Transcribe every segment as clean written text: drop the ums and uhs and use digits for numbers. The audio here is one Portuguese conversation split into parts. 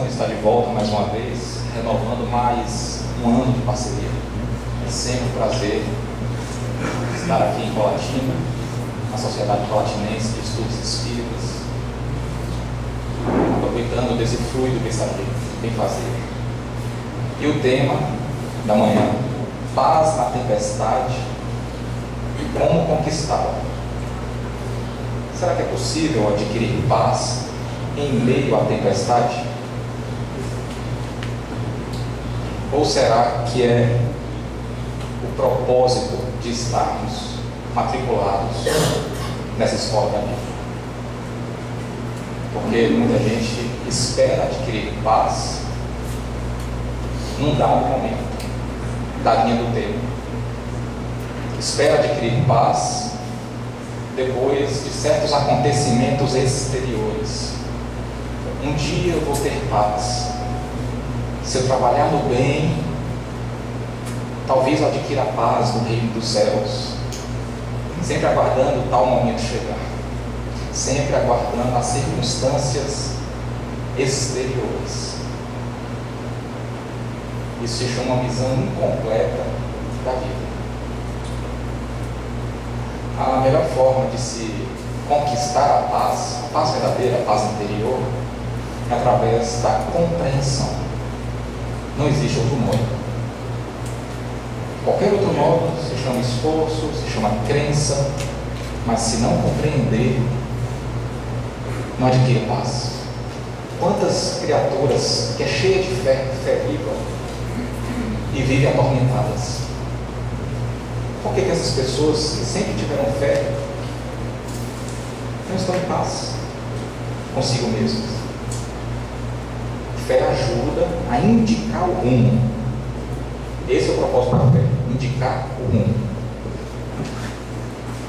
está de volta mais uma vez, renovando mais um ano de parceria. É sempre um prazer estar aqui em Colatina, na Sociedade Colatinense de Estudos Espíritas, aproveitando desse fluido que está aqui, bem fazer. E o tema da manhã: paz na tempestade e como conquistá-la. Será que é possível adquirir paz em meio à tempestade? Ou será que é o propósito de estarmos matriculados nessa escola da vida? Porque muita gente espera adquirir paz num dado momento da linha do tempo. Espera adquirir paz depois de certos acontecimentos exteriores. Um dia eu vou ter paz. Se eu trabalhar no bem, talvez eu adquira a paz no reino dos céus. Sempre aguardando tal momento chegar. Sempre aguardando as circunstâncias exteriores. Isso se chama uma visão incompleta da vida. A melhor forma de se conquistar a paz verdadeira, a paz interior, é através da compreensão. Não existe outro modo. Qualquer outro modo se chama esforço, se chama crença, mas se não compreender, não adquire paz. Quantas criaturas que é cheia de fé viva e vivem atormentadas? Por que essas pessoas que sempre tiveram fé não estão em paz consigo mesmas? Fé ajuda a indicar o rumo. Esse é o propósito da fé, indicar o rumo.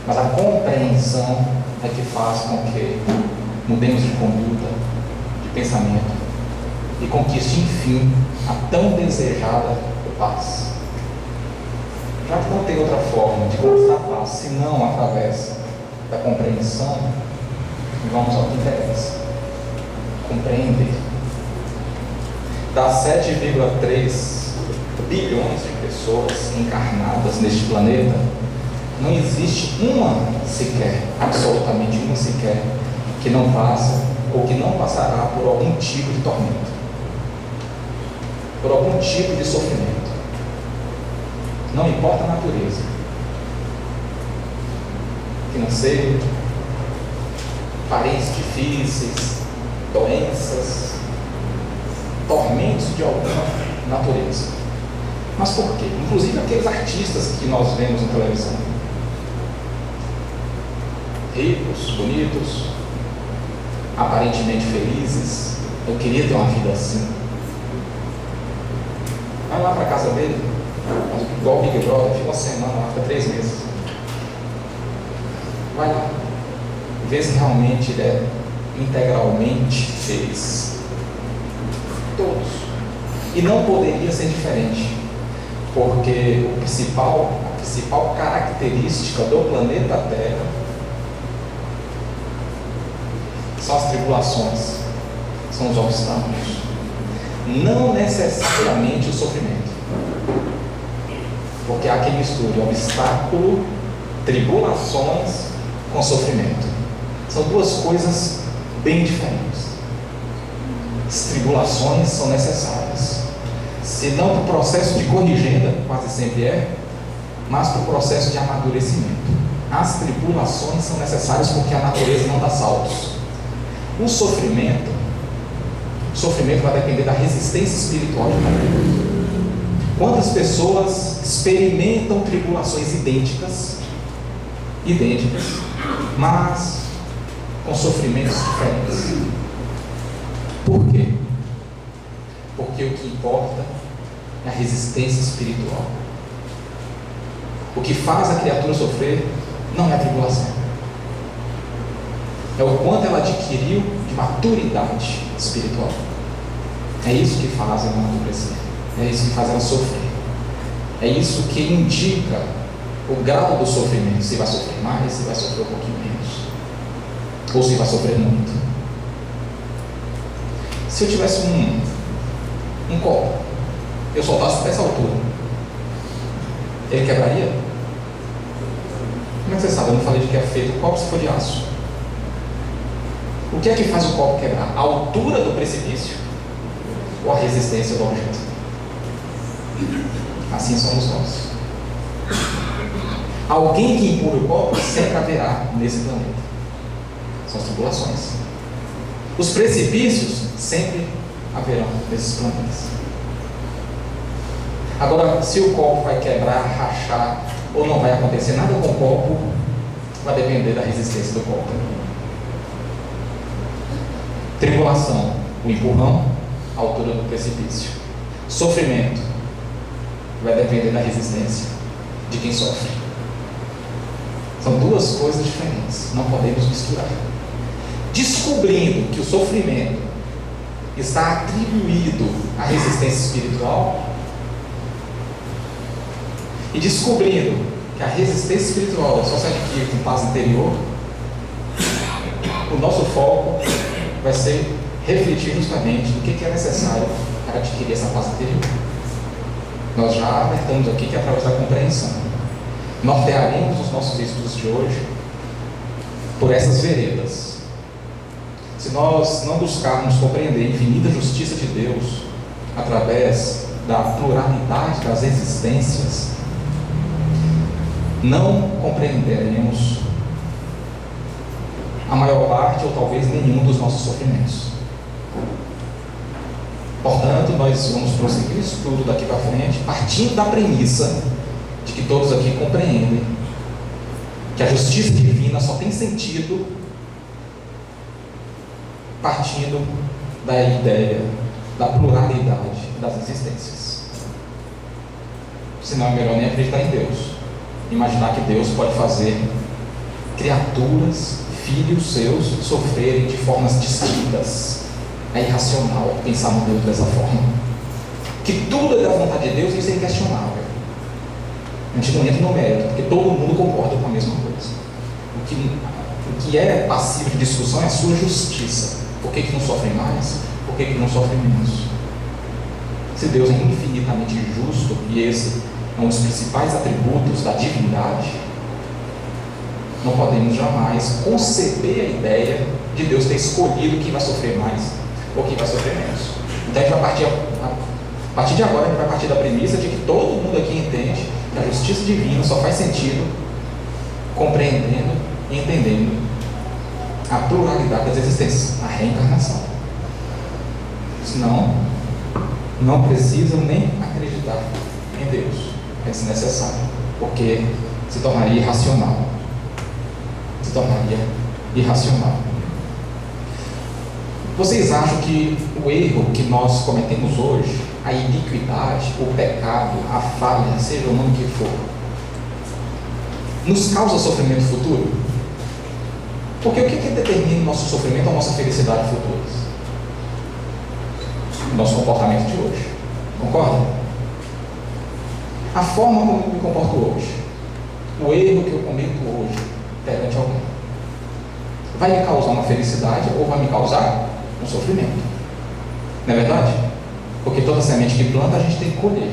Mas a compreensão é que faz com que mudemos de conduta, de pensamento e conquiste, enfim, a tão desejada paz. Já que não tem outra forma de conquistar a paz, senão através da compreensão, vamos ao que interessa: compreender. Das 7,3 bilhões de pessoas encarnadas neste planeta, não existe uma sequer, absolutamente uma sequer, que não passa ou que não passará por algum tipo de tormento, por algum tipo de sofrimento. Não importa a natureza, financeiro, parentes difíceis, doenças, tormentos de alguma natureza. Mas por quê? Inclusive aqueles artistas que nós vemos na televisão, ricos, bonitos, aparentemente felizes. Eu queria ter uma vida assim. Vai lá para a casa dele, igual o Big Brother, fica uma semana lá, fica 3 meses. Vai lá, vê se realmente ele é integralmente feliz. Todos. E não poderia ser diferente, porque a principal característica do planeta Terra são as tribulações, são os obstáculos, não necessariamente o sofrimento, porque há quem misture obstáculo, tribulações com sofrimento. São duas coisas bem diferentes. As tribulações são necessárias, se não para o processo de corrigenda, quase sempre é, mas para o processo de amadurecimento. As tribulações são necessárias porque a natureza não dá saltos. O sofrimento vai depender da resistência espiritual de cada um. Quantas pessoas experimentam tribulações idênticas, mas com sofrimentos diferentes? Por quê? Porque o que importa é a resistência espiritual. O que faz a criatura sofrer não é a tribulação, é o quanto ela adquiriu de maturidade espiritual. É isso que faz ela amadurecer, é isso que faz ela sofrer, é isso que indica o grau do sofrimento, se vai sofrer mais, se vai sofrer um pouquinho menos, ou se vai sofrer muito. Se eu tivesse um copo, eu soltasse dessa altura, ele quebraria? Como é que você sabe? Eu não falei de que é feito o copo se for de aço. O que é que faz o copo quebrar? A altura do precipício ou a resistência do objeto? Assim somos nós. Alguém que empurra o copo sempre haverá nesse planeta. São as tribulações. Os precipícios sempre haverão nesses planetas. Agora, se o copo vai quebrar, rachar ou não vai acontecer nada com o copo, vai depender da resistência do copo. Tribulação, o empurrão, a altura do precipício. Sofrimento, vai depender da resistência de quem sofre. São duas coisas diferentes, não podemos misturar. Descobrindo que o sofrimento está atribuído à resistência espiritual e descobrindo que a resistência espiritual só se adquire com paz interior, o nosso foco vai ser refletir justamente no que é necessário para adquirir essa paz interior. Nós já alertamos aqui que através da compreensão nortearemos os nossos estudos de hoje por essas veredas. Se nós não buscarmos compreender a infinita justiça de Deus através da pluralidade das existências, não compreenderemos a maior parte ou talvez nenhum dos nossos sofrimentos. Portanto, nós vamos prosseguir o estudo daqui para frente, partindo da premissa de que todos aqui compreendem que a justiça divina só tem sentido partindo da ideia da pluralidade das existências. Senão é melhor nem acreditar em Deus. Imaginar que Deus pode fazer criaturas, filhos seus, sofrerem de formas distintas. É irracional pensar no Deus dessa forma. Que tudo é da vontade de Deus, isso é inquestionável. A gente não entra no mérito, porque todo mundo concorda com a mesma coisa. O que é passivo de discussão é a sua justiça. Por que não sofre mais? Por que não sofre menos? Se Deus é infinitamente justo, e esse é um dos principais atributos da divindade, não podemos jamais conceber a ideia de Deus ter escolhido quem vai sofrer mais ou quem vai sofrer menos. Então a gente vai a partir de agora, a gente vai partir da premissa de que todo mundo aqui entende que a justiça divina só faz sentido compreendendo e entendendo a pluralidade das existências, a reencarnação. Senão, não precisam nem acreditar em Deus. É desnecessário, porque se tornaria irracional. Se tornaria irracional. Vocês acham que o erro que nós cometemos hoje, a iniquidade, o pecado, a falha, seja o nome que for, nos causa sofrimento futuro? Porque o que determina o nosso sofrimento ou a nossa felicidade futuras? O nosso comportamento de hoje. Concorda? A forma como eu me comporto hoje, o erro que eu cometo hoje perante alguém, vai me causar uma felicidade ou vai me causar um sofrimento? Não é verdade? Porque toda semente que planta a gente tem que colher.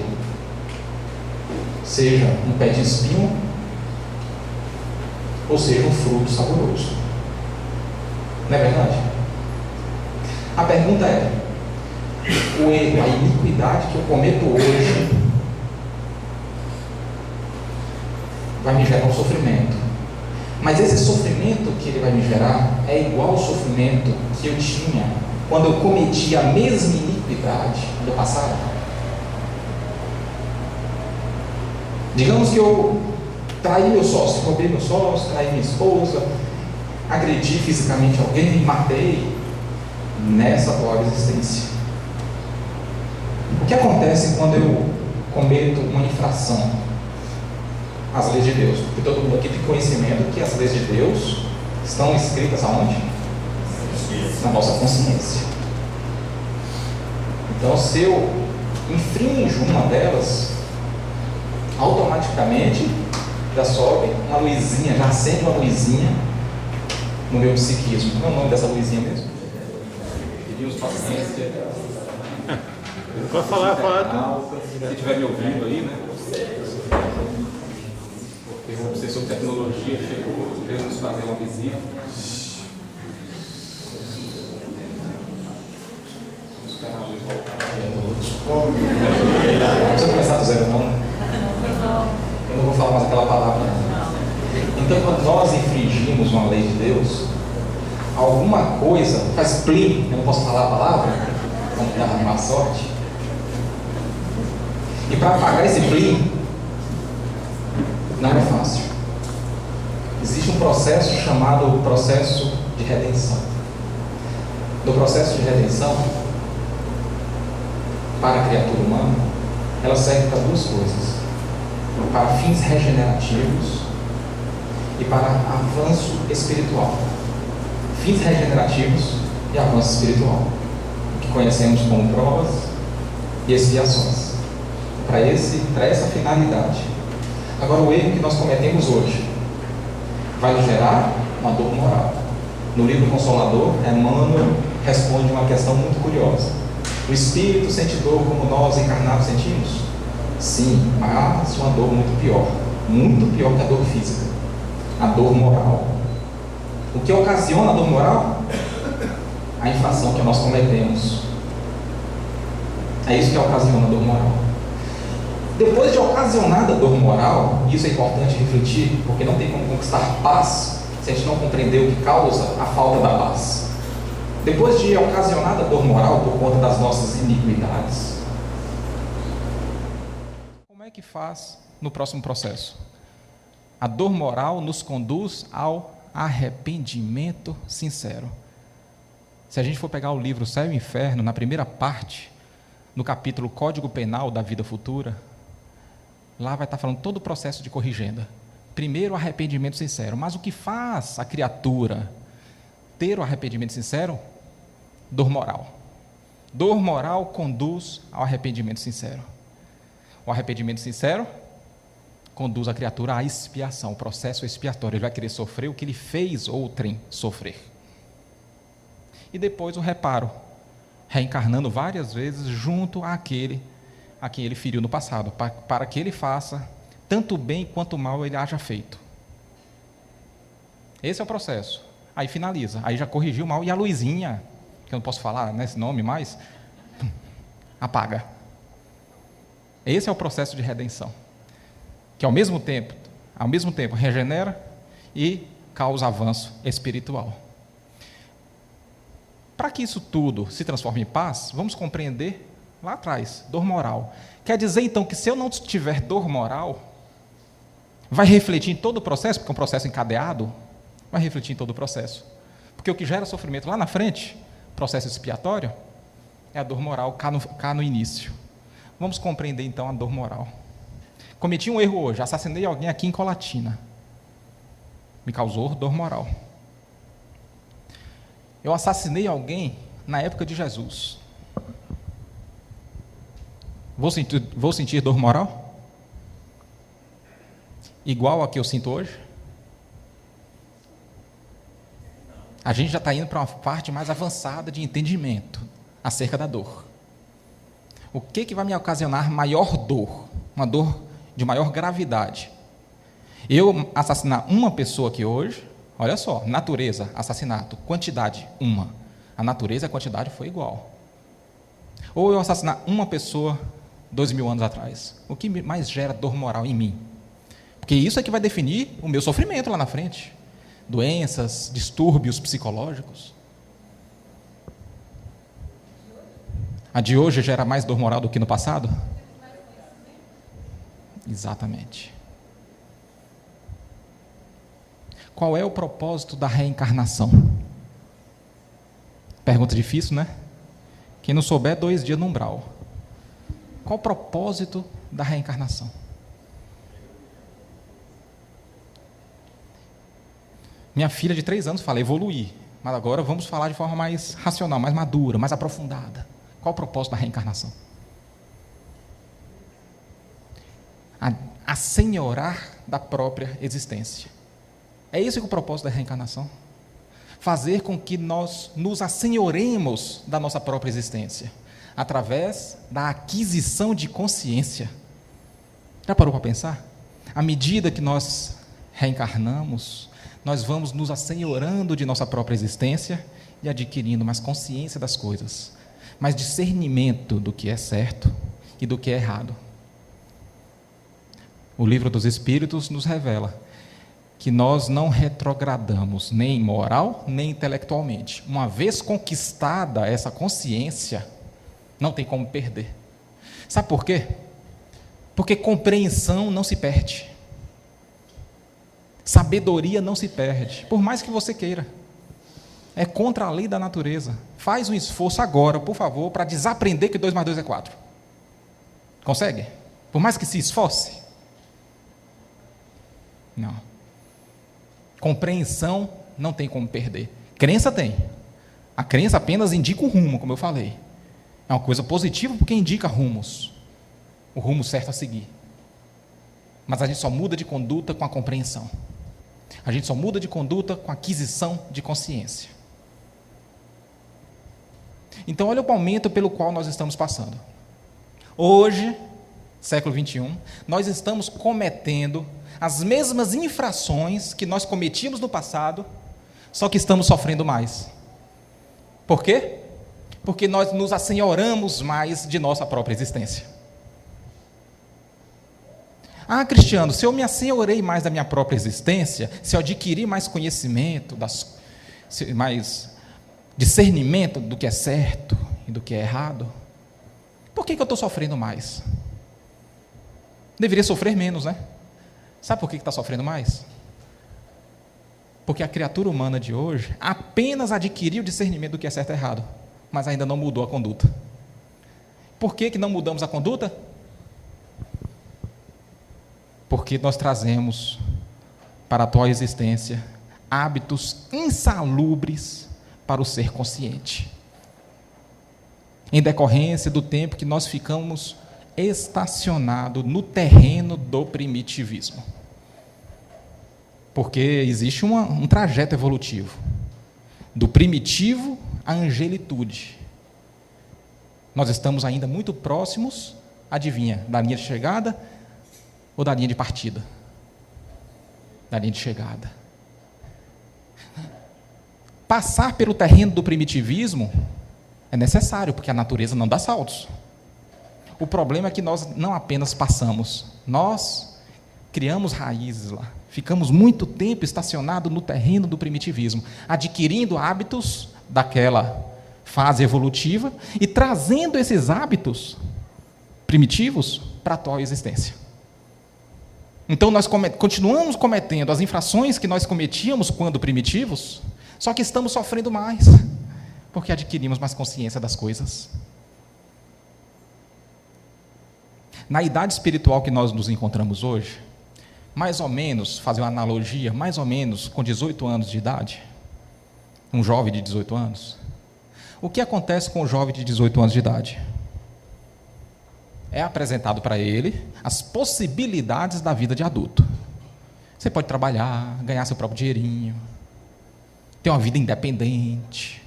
Seja um pé de espinho ou seja um fruto saboroso. Não é verdade? A pergunta é: o erro, a iniquidade que eu cometo hoje vai me gerar um sofrimento, mas esse sofrimento que ele vai me gerar é igual ao sofrimento que eu tinha quando eu cometi a mesma iniquidade no passado? Digamos que eu traí meu sócio, roubei meu sócio, traí minha esposa, agredi fisicamente alguém, matei nessa atual existência. O que acontece quando eu cometo uma infração às leis de Deus? Porque todo mundo aqui tem conhecimento que as leis de Deus estão escritas aonde? Na nossa consciência. Então, se eu infrinjo uma delas, automaticamente já sobe uma luzinha, já acende uma luzinha no meu psiquismo. Qual é o nome dessa luzinha mesmo? Pedimos paciência. Pode falar, Se estiver me ouvindo aí, né? Porque o professor de tecnologia chegou, veio nos fazer uma visita. Vamos esperar a luz voltar. Não precisa começar do zero, não. Eu não vou falar mais aquela palavra. Então, quando nós infringimos uma lei de Deus, alguma coisa faz plim, eu não posso falar a palavra, vamos dar má sorte. E para apagar esse plim, não é fácil. Existe um processo chamado processo de redenção. No processo de redenção, para a criatura humana, ela serve para duas coisas: para fins regenerativos e para avanço espiritual. Fins regenerativos e avanço espiritual, que conhecemos como provas e expiações. Para essa finalidade. Agora, o erro que nós cometemos hoje vai nos gerar uma dor moral. No livro Consolador, Emmanuel responde uma questão muito curiosa: o espírito sente dor como nós encarnados sentimos? Sim, mas uma dor muito pior que a dor física, a dor moral. O que ocasiona a dor moral? A infração que nós cometemos. É isso que ocasiona a dor moral. Depois de ocasionada a dor moral, e isso é importante refletir, porque não tem como conquistar paz se a gente não compreender o que causa a falta da paz. Depois de ocasionada a dor moral por conta das nossas iniquidades, como é que faz no próximo processo? A dor moral nos conduz ao arrependimento sincero. Se a gente for pegar o livro Céu e Inferno, na primeira parte, no capítulo Código Penal da Vida Futura, lá vai estar falando todo o processo de corrigenda. Primeiro, o arrependimento sincero. Mas o que faz a criatura ter o arrependimento sincero? Dor moral. Dor moral conduz ao arrependimento sincero. O arrependimento sincero conduz a criatura à expiação, o processo expiatório. Ele vai querer sofrer o que ele fez outrem sofrer. E depois o reparo, reencarnando várias vezes junto àquele a quem ele feriu no passado, para que ele faça tanto bem quanto mal ele haja feito. Esse é o processo. Aí finaliza, aí já corrigiu o mal, e a luzinha, que eu não posso falar nesse nome mais, apaga. Esse é o processo de redenção, que ao mesmo tempo regenera e causa avanço espiritual. Para que isso tudo se transforme em paz, vamos compreender lá atrás, dor moral. Quer dizer, então, que se eu não tiver dor moral, vai refletir em todo o processo, porque é um processo encadeado, vai refletir em todo o processo. Porque o que gera sofrimento lá na frente, processo expiatório, é a dor moral cá no início. Vamos compreender, então, a dor moral. Cometi um erro hoje, assassinei alguém aqui em Colatina. Me causou dor moral. Eu assassinei alguém na época de Jesus. Vou sentir dor moral? Igual a que eu sinto hoje? A gente já está indo para uma parte mais avançada de entendimento acerca da dor. O que vai me ocasionar maior dor? Uma dor de maior gravidade. Eu assassinar uma pessoa aqui hoje, olha só, natureza, assassinato, quantidade, uma. A natureza e a quantidade foi igual. Ou eu assassinar uma pessoa 2000 anos atrás. O que mais gera dor moral em mim? Porque isso é que vai definir o meu sofrimento lá na frente. Doenças, distúrbios psicológicos. A de hoje gera mais dor moral do que no passado? Exatamente. Qual é o propósito da reencarnação? Pergunta difícil, né? Quem não souber, 2 dias no umbral. Qual o propósito da reencarnação? Minha filha de 3 anos fala, evoluir. Mas agora vamos falar de forma mais racional, mais madura, mais aprofundada. Qual o propósito da reencarnação? Assenhorar da própria existência. É isso que é o propósito da reencarnação. Fazer com que nós nos assenhoremos da nossa própria existência. através da aquisição de consciência. Já parou para pensar? À medida que nós reencarnamos, nós vamos nos assenhorando de nossa própria existência e adquirindo mais consciência das coisas, mais discernimento do que é certo e do que é errado. O Livro dos Espíritos nos revela que nós não retrogradamos nem moral, nem intelectualmente. Uma vez conquistada essa consciência, não tem como perder. Sabe por quê? Porque compreensão não se perde. Sabedoria não se perde, por mais que você queira. É contra a lei da natureza. Faz um esforço agora, por favor, para desaprender que 2 mais 2 é 4. Consegue? Por mais que se esforce? Não. Compreensão não tem como perder. Crença tem. A crença apenas indica o rumo, como eu falei. É uma coisa positiva porque indica rumos. O rumo certo a seguir. Mas a gente só muda de conduta com a compreensão. A gente só muda de conduta com a aquisição de consciência. Então, olha o momento pelo qual nós estamos passando. Hoje, século 21, nós estamos cometendo as mesmas infrações que nós cometíamos no passado, só que estamos sofrendo mais. Por quê? Porque nós nos assenhoramos mais de nossa própria existência. Ah, Cristiano, se eu me assenhorei mais da minha própria existência, se eu adquiri mais conhecimento, mais discernimento do que é certo e do que é errado, por que eu estou sofrendo mais? Deveria sofrer menos, né? Sabe por que está sofrendo mais? Porque a criatura humana de hoje apenas adquiriu discernimento do que é certo e errado, mas ainda não mudou a conduta. Por que não mudamos a conduta? Porque nós trazemos para a atual existência hábitos insalubres para o ser consciente, em decorrência do tempo que nós ficamos estacionados no terreno do primitivismo. Porque existe um trajeto evolutivo, do primitivo à angelitude. Nós estamos ainda muito próximos, adivinha, da linha de chegada ou da linha de partida? Da linha de chegada. Passar pelo terreno do primitivismo é necessário, porque a natureza não dá saltos. O problema é que nós não apenas passamos, nós criamos raízes lá. Ficamos muito tempo estacionados no terreno do primitivismo, adquirindo hábitos daquela fase evolutiva e trazendo esses hábitos primitivos para a atual existência. Então, nós continuamos cometendo as infrações que nós cometíamos quando primitivos, só que estamos sofrendo mais, porque adquirimos mais consciência das coisas. Na idade espiritual que nós nos encontramos hoje, mais ou menos, fazer uma analogia, mais ou menos com 18 anos de idade, um jovem de 18 anos, o que acontece com o jovem de 18 anos de idade? É apresentado para ele as possibilidades da vida de adulto. Você pode trabalhar, ganhar seu próprio dinheirinho, ter uma vida independente.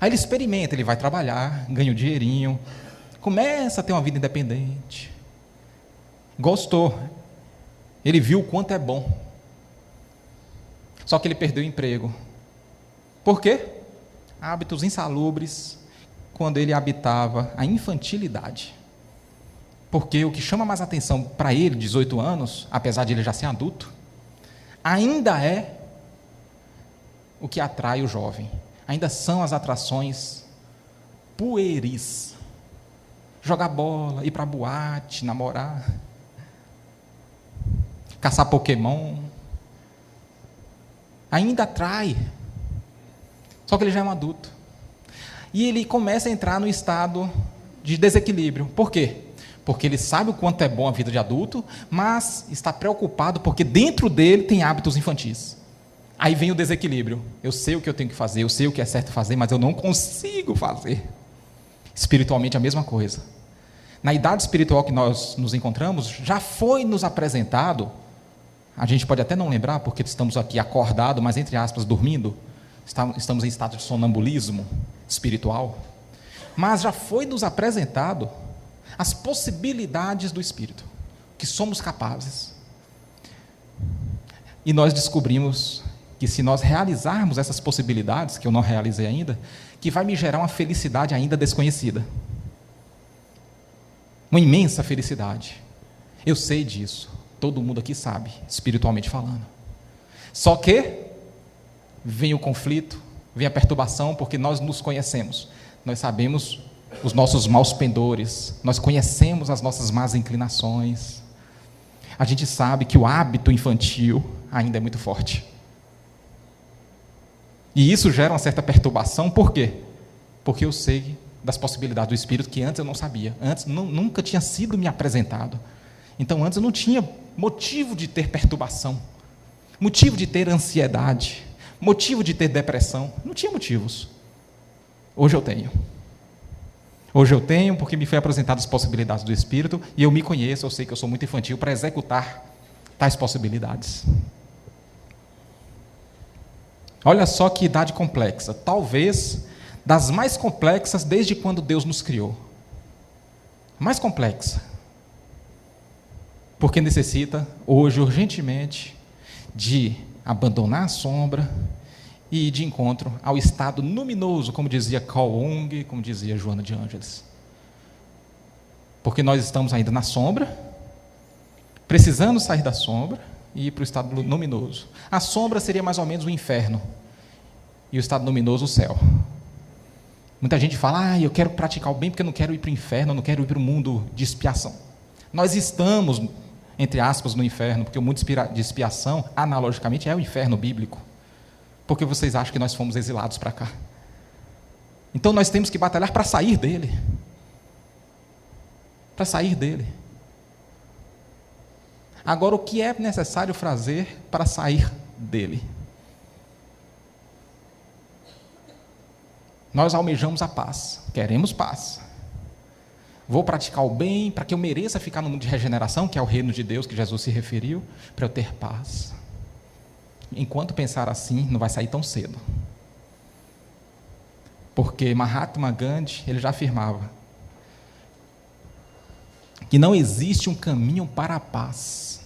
Aí ele experimenta, ele vai trabalhar, ganha o dinheirinho, começa a ter uma vida independente. Gostou. Ele viu o quanto é bom. Só que ele perdeu o emprego. Por quê? Hábitos insalubres quando ele habitava a infantilidade. Porque o que chama mais atenção para ele, 18 anos, apesar de ele já ser adulto, ainda é o que atrai o jovem. Ainda são as atrações pueris. Jogar bola, ir para boate, namorar, caçar Pokémon. Ainda atrai. Só que ele já é um adulto. E ele começa a entrar no estado de desequilíbrio. Por quê? Porque ele sabe o quanto é bom a vida de adulto, mas está preocupado porque dentro dele tem hábitos infantis. Aí vem o desequilíbrio. Eu sei o que eu tenho que fazer, eu sei o que é certo fazer, mas eu não consigo fazer. Espiritualmente a mesma coisa. Na idade espiritual que nós nos encontramos, já foi nos apresentado, a gente pode até não lembrar, porque estamos aqui acordados, mas entre aspas, dormindo, estamos em estado de sonambulismo espiritual. mas já foi nos apresentado as possibilidades do Espírito, que somos capazes. E nós descobrimos que se nós realizarmos essas possibilidades, que eu não realizei ainda, que vai me gerar uma felicidade ainda desconhecida. Uma imensa felicidade. Eu sei disso. Todo mundo aqui sabe, espiritualmente falando. Só que vem o conflito, vem a perturbação, porque nós nos conhecemos. Nós sabemos os nossos maus pendores, nós conhecemos as nossas más inclinações. A gente sabe que o hábito infantil ainda é muito forte. E isso gera uma certa perturbação, por quê? Porque eu sei das possibilidades do Espírito que antes eu não sabia, antes nunca tinha sido me apresentado. Então antes eu não tinha motivo de ter perturbação, motivo de ter ansiedade, motivo de ter depressão, não tinha motivos. Hoje eu tenho. Hoje eu tenho porque me foi apresentado as possibilidades do Espírito e eu me conheço, eu sei que eu sou muito infantil para executar tais possibilidades. Olha só que idade complexa, talvez das mais complexas desde quando Deus nos criou. Mais complexa. Porque necessita, hoje, urgentemente, de abandonar a sombra e ir de encontro ao estado luminoso, como dizia Carl Jung, como dizia Joana de Ângeles. Porque nós estamos ainda na sombra, precisando sair da sombra e ir para o estado luminoso. A sombra seria mais ou menos o inferno, e o estado luminoso o céu. Muita gente fala, eu quero praticar o bem porque eu não quero ir para o inferno, eu não quero ir para o mundo de expiação. Nós estamos, entre aspas, no inferno, porque o mundo de expiação, analogicamente, é o inferno bíblico. Porque vocês acham que nós fomos exilados para cá? Então nós temos que batalhar para sair dele. Para sair dele. Agora, o que é necessário fazer para sair dele? Nós almejamos a paz, queremos paz. Vou praticar o bem para que eu mereça ficar no mundo de regeneração, que é o reino de Deus que Jesus se referiu, para eu ter paz. Enquanto pensar assim, não vai sair tão cedo. Porque Mahatma Gandhi, ele já afirmava que não existe um caminho para a paz.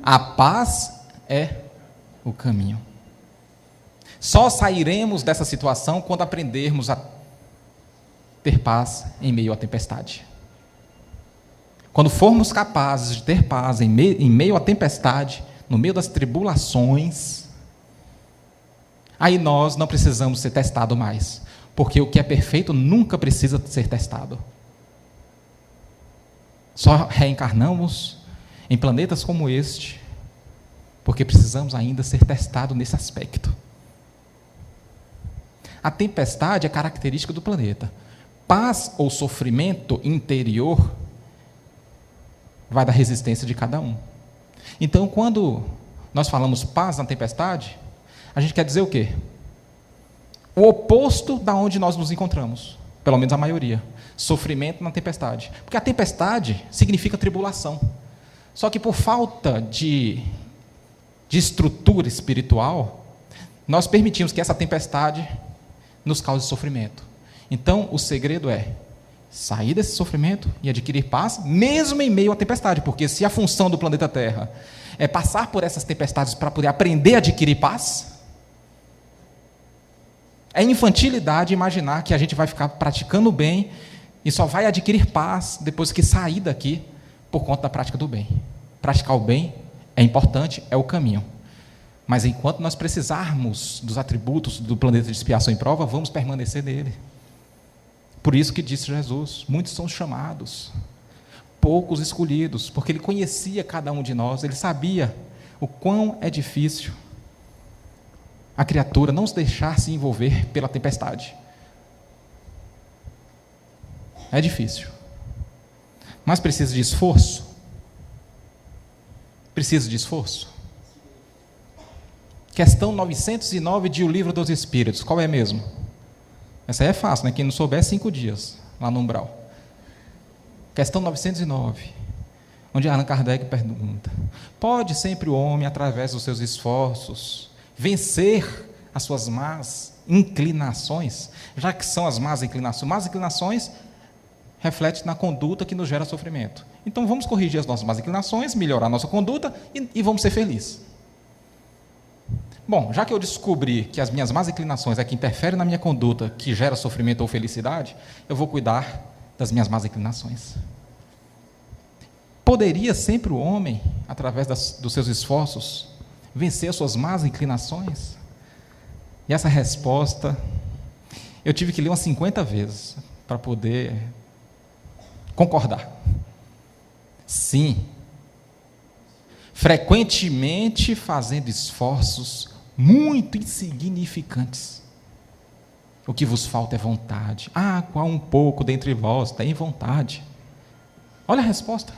A paz é o caminho. Só sairemos dessa situação quando aprendermos a ter paz em meio à tempestade. Quando formos capazes de ter paz em meio à tempestade, no meio das tribulações, aí nós não precisamos ser testados mais, porque o que é perfeito nunca precisa ser testado. Só reencarnamos em planetas como este, porque precisamos ainda ser testados nesse aspecto. A tempestade é característica do planeta. Paz ou sofrimento interior vai da resistência de cada um. Então, quando nós falamos paz na tempestade, a gente quer dizer o quê? O oposto da onde nós nos encontramos, pelo menos a maioria. Sofrimento na tempestade. Porque a tempestade significa tribulação. Só que por falta de estrutura espiritual, nós permitimos que essa tempestade nos cause sofrimento. Então, o segredo é sair desse sofrimento e adquirir paz, mesmo em meio à tempestade, porque se a função do planeta Terra é passar por essas tempestades para poder aprender a adquirir paz, é infantilidade imaginar que a gente vai ficar praticando o bem e só vai adquirir paz depois que sair daqui por conta da prática do bem. Praticar o bem é importante, é o caminho. Mas enquanto nós precisarmos dos atributos do planeta de expiação e prova, vamos permanecer nele. Por isso que disse Jesus, muitos são chamados, poucos escolhidos, porque ele conhecia cada um de nós, ele sabia o quão é difícil a criatura não se deixar se envolver pela tempestade. É difícil. Mas precisa de esforço? Precisa de esforço? Questão 909 de O Livro dos Espíritos. Qual é mesmo? Essa aí é fácil, né? Quem não souber, 5 dias, lá no umbral. Questão 909, onde Allan Kardec pergunta: pode sempre o homem, através dos seus esforços, vencer as suas más inclinações, já que são as más inclinações refletem na conduta que nos gera sofrimento. Então vamos corrigir as nossas más inclinações, melhorar a nossa conduta e vamos ser felizes. Bom, já que eu descobri que as minhas más inclinações é que interferem na minha conduta, que gera sofrimento ou felicidade, eu vou cuidar das minhas más inclinações. Poderia sempre o homem, através dos seus esforços, vencer as suas más inclinações? E essa resposta, eu tive que ler umas 50 vezes para poder concordar. Sim. Frequentemente fazendo esforços muito insignificantes. O que vos falta é vontade. Qual um pouco dentre vós tem vontade? Olha a resposta.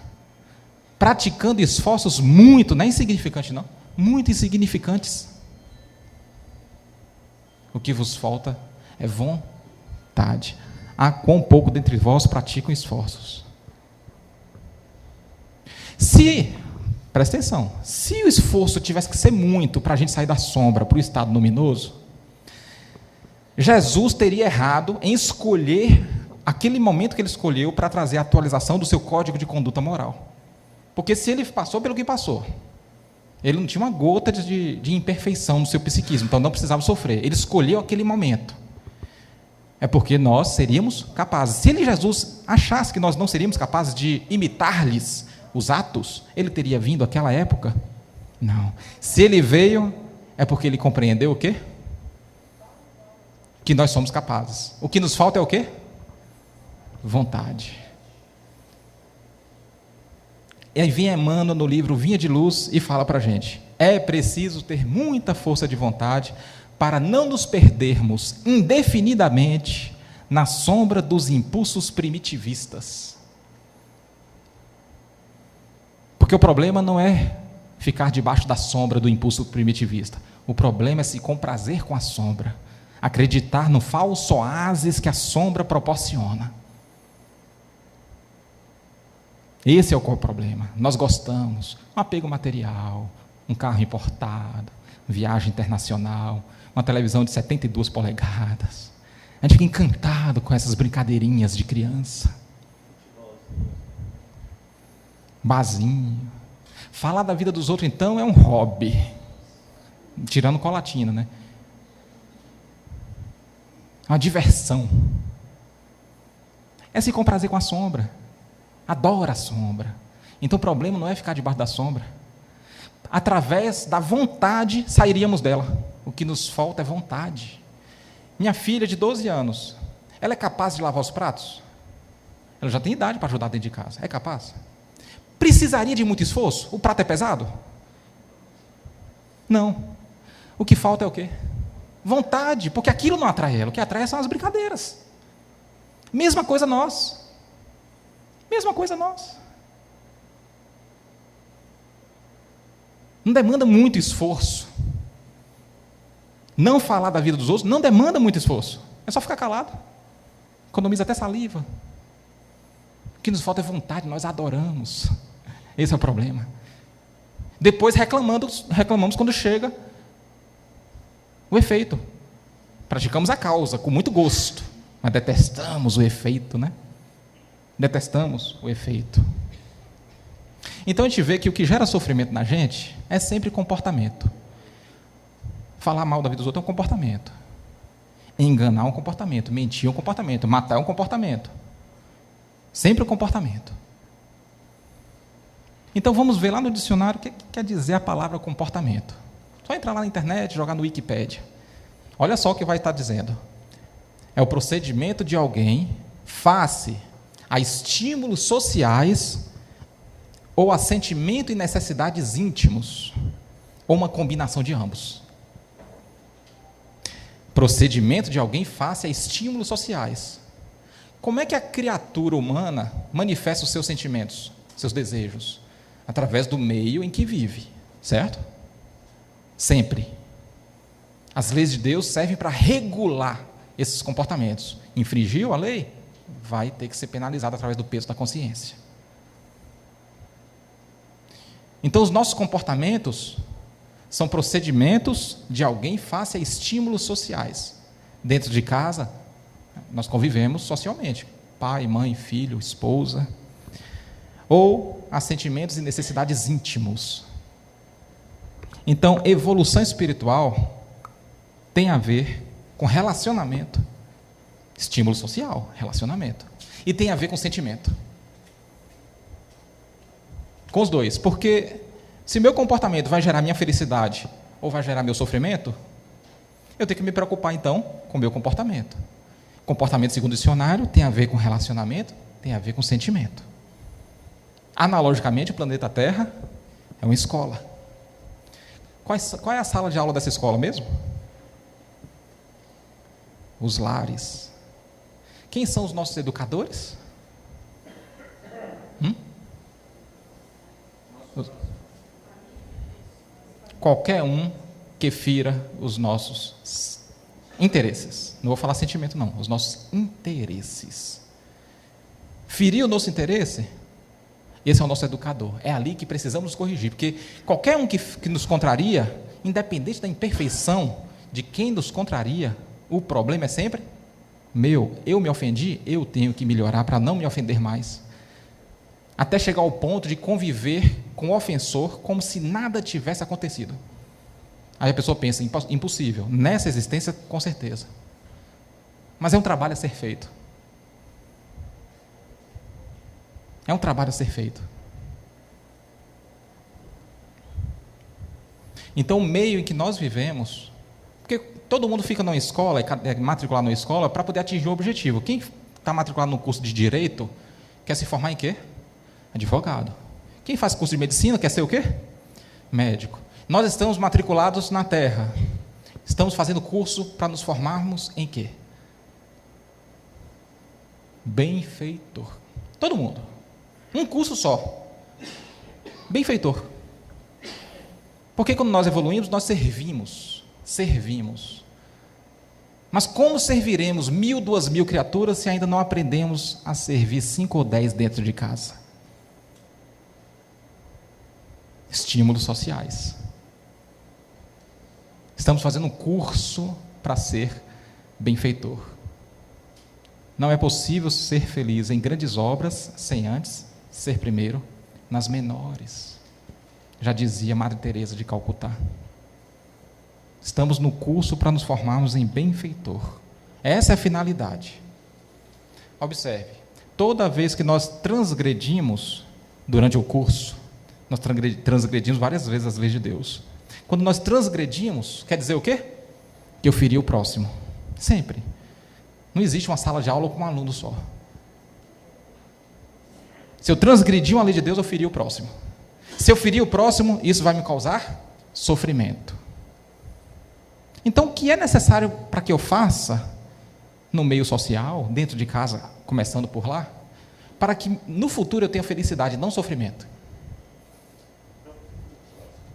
Praticando esforços muito, não é insignificante não, muito insignificantes. O que vos falta é vontade. Quão pouco dentre vós praticam esforços. Presta atenção, se o esforço tivesse que ser muito para a gente sair da sombra para o estado luminoso, Jesus teria errado em escolher aquele momento que ele escolheu para trazer a atualização do seu código de conduta moral. Porque se ele passou pelo que passou, ele não tinha uma gota de imperfeição no seu psiquismo, então não precisava sofrer. Ele escolheu aquele momento. É porque nós seríamos capazes. Se Jesus achasse que nós não seríamos capazes de imitar-lhes os atos, ele teria vindo àquela época? Não. Se ele veio, é porque ele compreendeu o quê? Que nós somos capazes. O que nos falta é o quê? Vontade. E aí vem Emmanuel no livro Vinha de Luz e fala para a gente: é preciso ter muita força de vontade para não nos perdermos indefinidamente na sombra dos impulsos primitivistas. Porque o problema não é ficar debaixo da sombra do impulso primitivista. O problema é se comprazer com a sombra, acreditar no falso oásis que a sombra proporciona. Esse é o problema. Nós gostamos, um apego material, um carro importado, viagem internacional, uma televisão de 72 polegadas. A gente fica encantado com essas brincadeirinhas de criança. Barzinho. Falar da vida dos outros, então, é um hobby. Tirando colatina, né? Uma diversão. É se comprazer com a sombra. Adora a sombra. Então o problema não é ficar debaixo da sombra. Através da vontade sairíamos dela. O que nos falta é vontade. Minha filha de 12 anos, ela é capaz de lavar os pratos? Ela já tem idade para ajudar dentro de casa. É capaz? Precisaria de muito esforço? O prato é pesado? Não. O que falta é o quê? Vontade, porque aquilo não atrai ela. O que atrai são as brincadeiras. Mesma coisa nós. Mesma coisa nós. Não demanda muito esforço. Não falar da vida dos outros não demanda muito esforço. É só ficar calado. Economiza até saliva. O que nos falta é vontade, nós adoramos. Esse é o problema. Depois reclamamos quando chega o efeito. Praticamos a causa com muito gosto, mas detestamos o efeito, né? Detestamos o efeito. Então a gente vê que o que gera sofrimento na gente é sempre comportamento. Falar mal da vida dos outros é um comportamento. Enganar é um comportamento. Mentir é um comportamento. Matar é um comportamento. Sempre um comportamento. Então vamos ver lá no dicionário o que quer dizer a palavra comportamento. Só entrar lá na internet, jogar no Wikipedia. Olha só o que vai estar dizendo. É o procedimento de alguém face a estímulos sociais ou a sentimento e necessidades íntimos, ou uma combinação de ambos. Procedimento de alguém face a estímulos sociais. Como é que a criatura humana manifesta os seus sentimentos, seus desejos? Através do meio em que vive, certo? Sempre. As leis de Deus servem para regular esses comportamentos. Infringiu a lei? Vai ter que ser penalizado através do peso da consciência. Então, os nossos comportamentos São procedimentos de alguém face a estímulos sociais. Dentro de casa, nós convivemos socialmente. Pai, mãe, filho, esposa. Ou a sentimentos e necessidades íntimos. Então, evolução espiritual tem a ver com relacionamento. Estímulo social, relacionamento. E tem a ver com sentimento. Com os dois. Porque se meu comportamento vai gerar minha felicidade ou vai gerar meu sofrimento, eu tenho que me preocupar, então, com o meu comportamento. Comportamento, segundo o dicionário, tem a ver com relacionamento, tem a ver com sentimento. Analogicamente, o planeta Terra é uma escola. Qual é a sala de aula dessa escola mesmo? Os lares. Quem são os nossos educadores? Qualquer um que fira os nossos interesses. Não vou falar sentimento, não. Os nossos interesses. Ferir o nosso interesse, esse é o nosso educador. É ali que precisamos nos corrigir. Porque qualquer um que nos contraria, independente da imperfeição de quem nos contraria, o problema é sempre meu. Eu me ofendi, eu tenho que melhorar para não me ofender mais. Até chegar ao ponto de conviver com o ofensor como se nada tivesse acontecido. Aí a pessoa pensa, impossível. Nessa existência, com certeza. Mas é um trabalho a ser feito. É um trabalho a ser feito. Então, o meio em que nós vivemos, porque todo mundo fica numa escola, é matriculado numa escola, para poder atingir o objetivo. Quem está matriculado no curso de Direito, quer se formar em quê? Advogado. Quem faz curso de Medicina, quer ser o quê? Médico. Nós estamos matriculados na Terra. Estamos fazendo curso para nos formarmos em quê? Benfeitor. Todo mundo. Um curso só. Benfeitor. Porque quando nós evoluímos, nós servimos. Servimos. Mas como serviremos 1.000, 2.000 criaturas se ainda não aprendemos a servir 5 ou 10 dentro de casa? Estímulos sociais. Estamos fazendo um curso para ser benfeitor. Não é possível ser feliz em grandes obras sem antes ser primeiro nas menores. Já dizia Madre Teresa de Calcutá. Estamos no curso para nos formarmos em benfeitor. Essa é a finalidade. Observe, toda vez que nós transgredimos durante o curso, nós transgredimos várias vezes as leis de Deus. Quando nós transgredimos, quer dizer o quê? Que eu feri o próximo. Sempre. Não existe uma sala de aula com um aluno só. Se eu transgredir uma lei de Deus, eu feri o próximo. Se eu ferir o próximo, isso vai me causar sofrimento. Então, o que é necessário para que eu faça no meio social, dentro de casa, começando por lá, para que no futuro eu tenha felicidade, não sofrimento?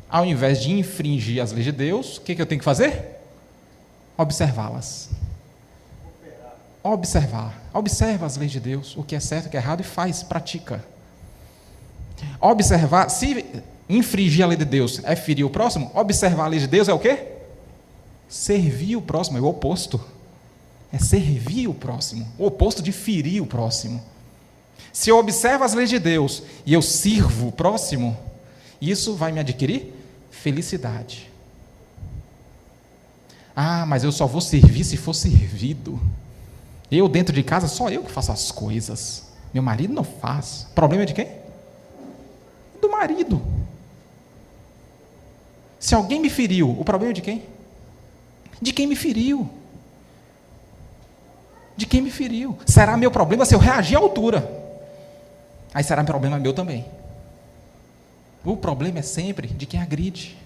Ao invés de infringir as leis de Deus, o que eu tenho que fazer? Observá-las. Observar. Observa as leis de Deus, o que é certo, o que é errado, e faz, pratica. Observar, se infringir a lei de Deus é ferir o próximo, observar a lei de Deus é o quê? Servir o próximo, é o oposto. É servir o próximo, o oposto de ferir o próximo. Se eu observo as leis de Deus e eu sirvo o próximo, isso vai me adquirir felicidade. Ah, mas eu só vou servir se for servido. Eu dentro de casa, só eu que faço as coisas. Meu marido não faz. O problema é de quem? Do marido. Se alguém me feriu, o problema é de quem? De quem me feriu. De quem me feriu. Será meu problema se eu reagir à altura. Aí será problema meu também. O problema é sempre de quem agride.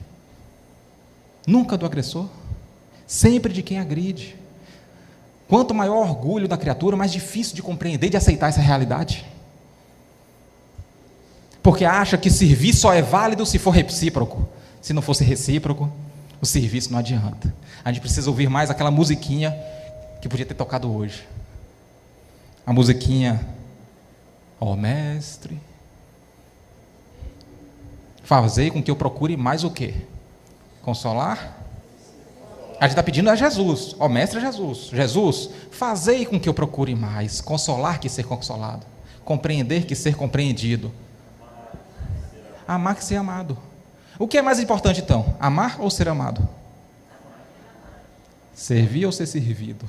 Nunca do agressor. Sempre de quem agride. Quanto maior o orgulho da criatura, mais difícil de compreender, de aceitar essa realidade. Porque acha que servir só é válido se for recíproco. Se não fosse recíproco, o serviço não adianta. A gente precisa ouvir mais aquela musiquinha que podia ter tocado hoje. A musiquinha, ó mestre, fazei com que eu procure mais o quê? Consolar. A gente está pedindo a Jesus, ó Mestre Jesus. Jesus, fazei com que eu procure mais. Consolar que ser consolado. Compreender que ser compreendido. Amar que ser amado. O que é mais importante então? Amar ou ser amado? Servir ou ser servido?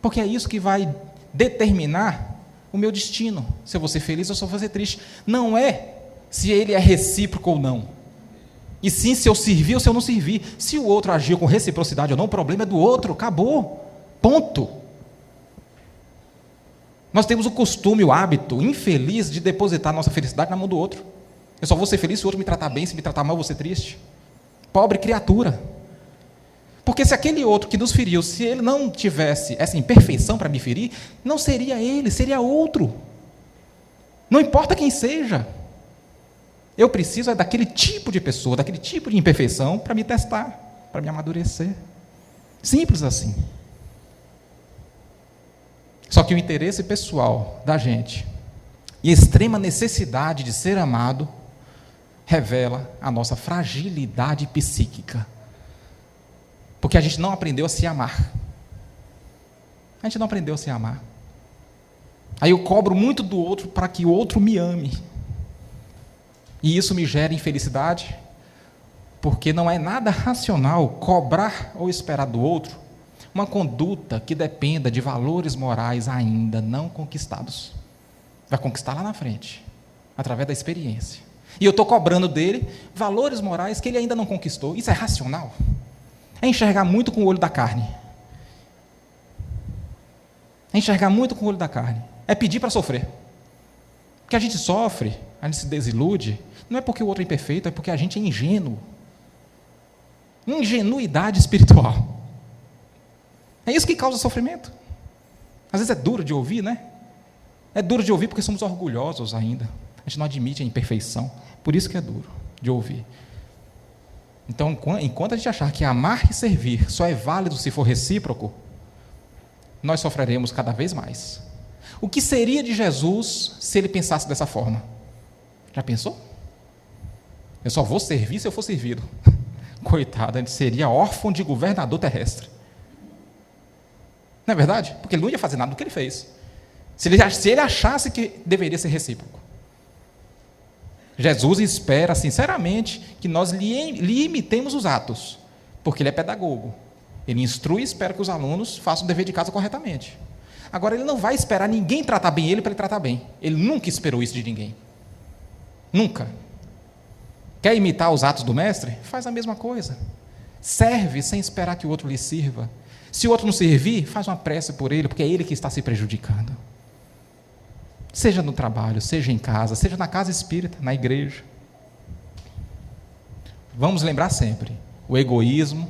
Porque é isso que vai determinar o meu destino. Se eu vou ser feliz ou se eu vou ser triste. Não é se ele é recíproco ou não. E sim se eu servir ou se eu não servir. Se o outro agiu com reciprocidade ou não, o problema é do outro. Acabou. Ponto. Nós temos o costume, o hábito infeliz de depositar nossa felicidade na mão do outro. Eu só vou ser feliz se o outro me tratar bem, se me tratar mal eu vou ser triste. Pobre criatura. Porque se aquele outro que nos feriu, se ele não tivesse essa imperfeição para me ferir, não seria ele, seria outro. Não importa quem seja. Eu preciso daquele tipo de pessoa, daquele tipo de imperfeição para me testar, para me amadurecer. Simples assim. Só que o interesse pessoal da gente e a extrema necessidade de ser amado revela a nossa fragilidade psíquica. Porque a gente não aprendeu a se amar. A gente não aprendeu a se amar. Aí eu cobro muito do outro para que o outro me ame. E isso me gera infelicidade, porque não é nada racional cobrar ou esperar do outro uma conduta que dependa de valores morais ainda não conquistados. Vai conquistar lá na frente, através da experiência. E eu estou cobrando dele valores morais que ele ainda não conquistou. Isso é racional? É enxergar muito com o olho da carne. É enxergar muito com o olho da carne. É pedir para sofrer. Porque a gente sofre, a gente se desilude, não é porque o outro é imperfeito, é porque a gente é ingênuo. Ingenuidade espiritual. É isso que causa sofrimento. Às vezes é duro de ouvir, né? É duro de ouvir porque somos orgulhosos ainda. A gente não admite a imperfeição. Por isso que é duro de ouvir. Então, enquanto a gente achar que amar e servir só é válido se for recíproco, nós sofreremos cada vez mais. O que seria de Jesus se ele pensasse dessa forma? Já pensou? Eu só vou servir se eu for servido. Coitado, ele seria órfão de governador terrestre. Não é verdade? Porque ele não ia fazer nada do que ele fez. Se ele achasse que deveria ser recíproco. Jesus espera, sinceramente, que nós lhe imitemos os atos, porque ele é pedagogo. Ele instrui e espera que os alunos façam o dever de casa corretamente. Agora, ele não vai esperar ninguém tratar bem ele para ele tratar bem. Ele nunca esperou isso de ninguém. Nunca. Quer imitar os atos do mestre? Faz a mesma coisa. Serve sem esperar que o outro lhe sirva. Se o outro não servir, faz uma prece por ele, porque é ele que está se prejudicando. Seja no trabalho, seja em casa, seja na casa espírita, na igreja. Vamos lembrar sempre, o egoísmo,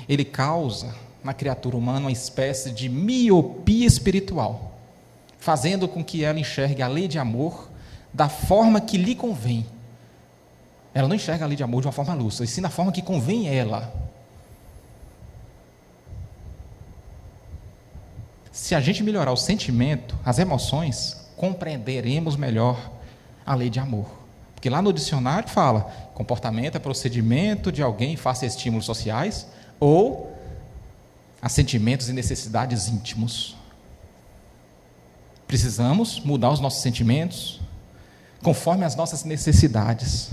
ele causa na criatura humana uma espécie de miopia espiritual, fazendo com que ela enxergue a lei de amor da forma que lhe convém. Ela não enxerga a lei de amor de uma forma lúcida, e sim da forma que convém ela. Se a gente melhorar o sentimento, as emoções, compreenderemos melhor a lei de amor. Porque lá no dicionário fala, comportamento é procedimento de alguém face a estímulos sociais ou a sentimentos e necessidades íntimos. Precisamos mudar os nossos sentimentos conforme as nossas necessidades.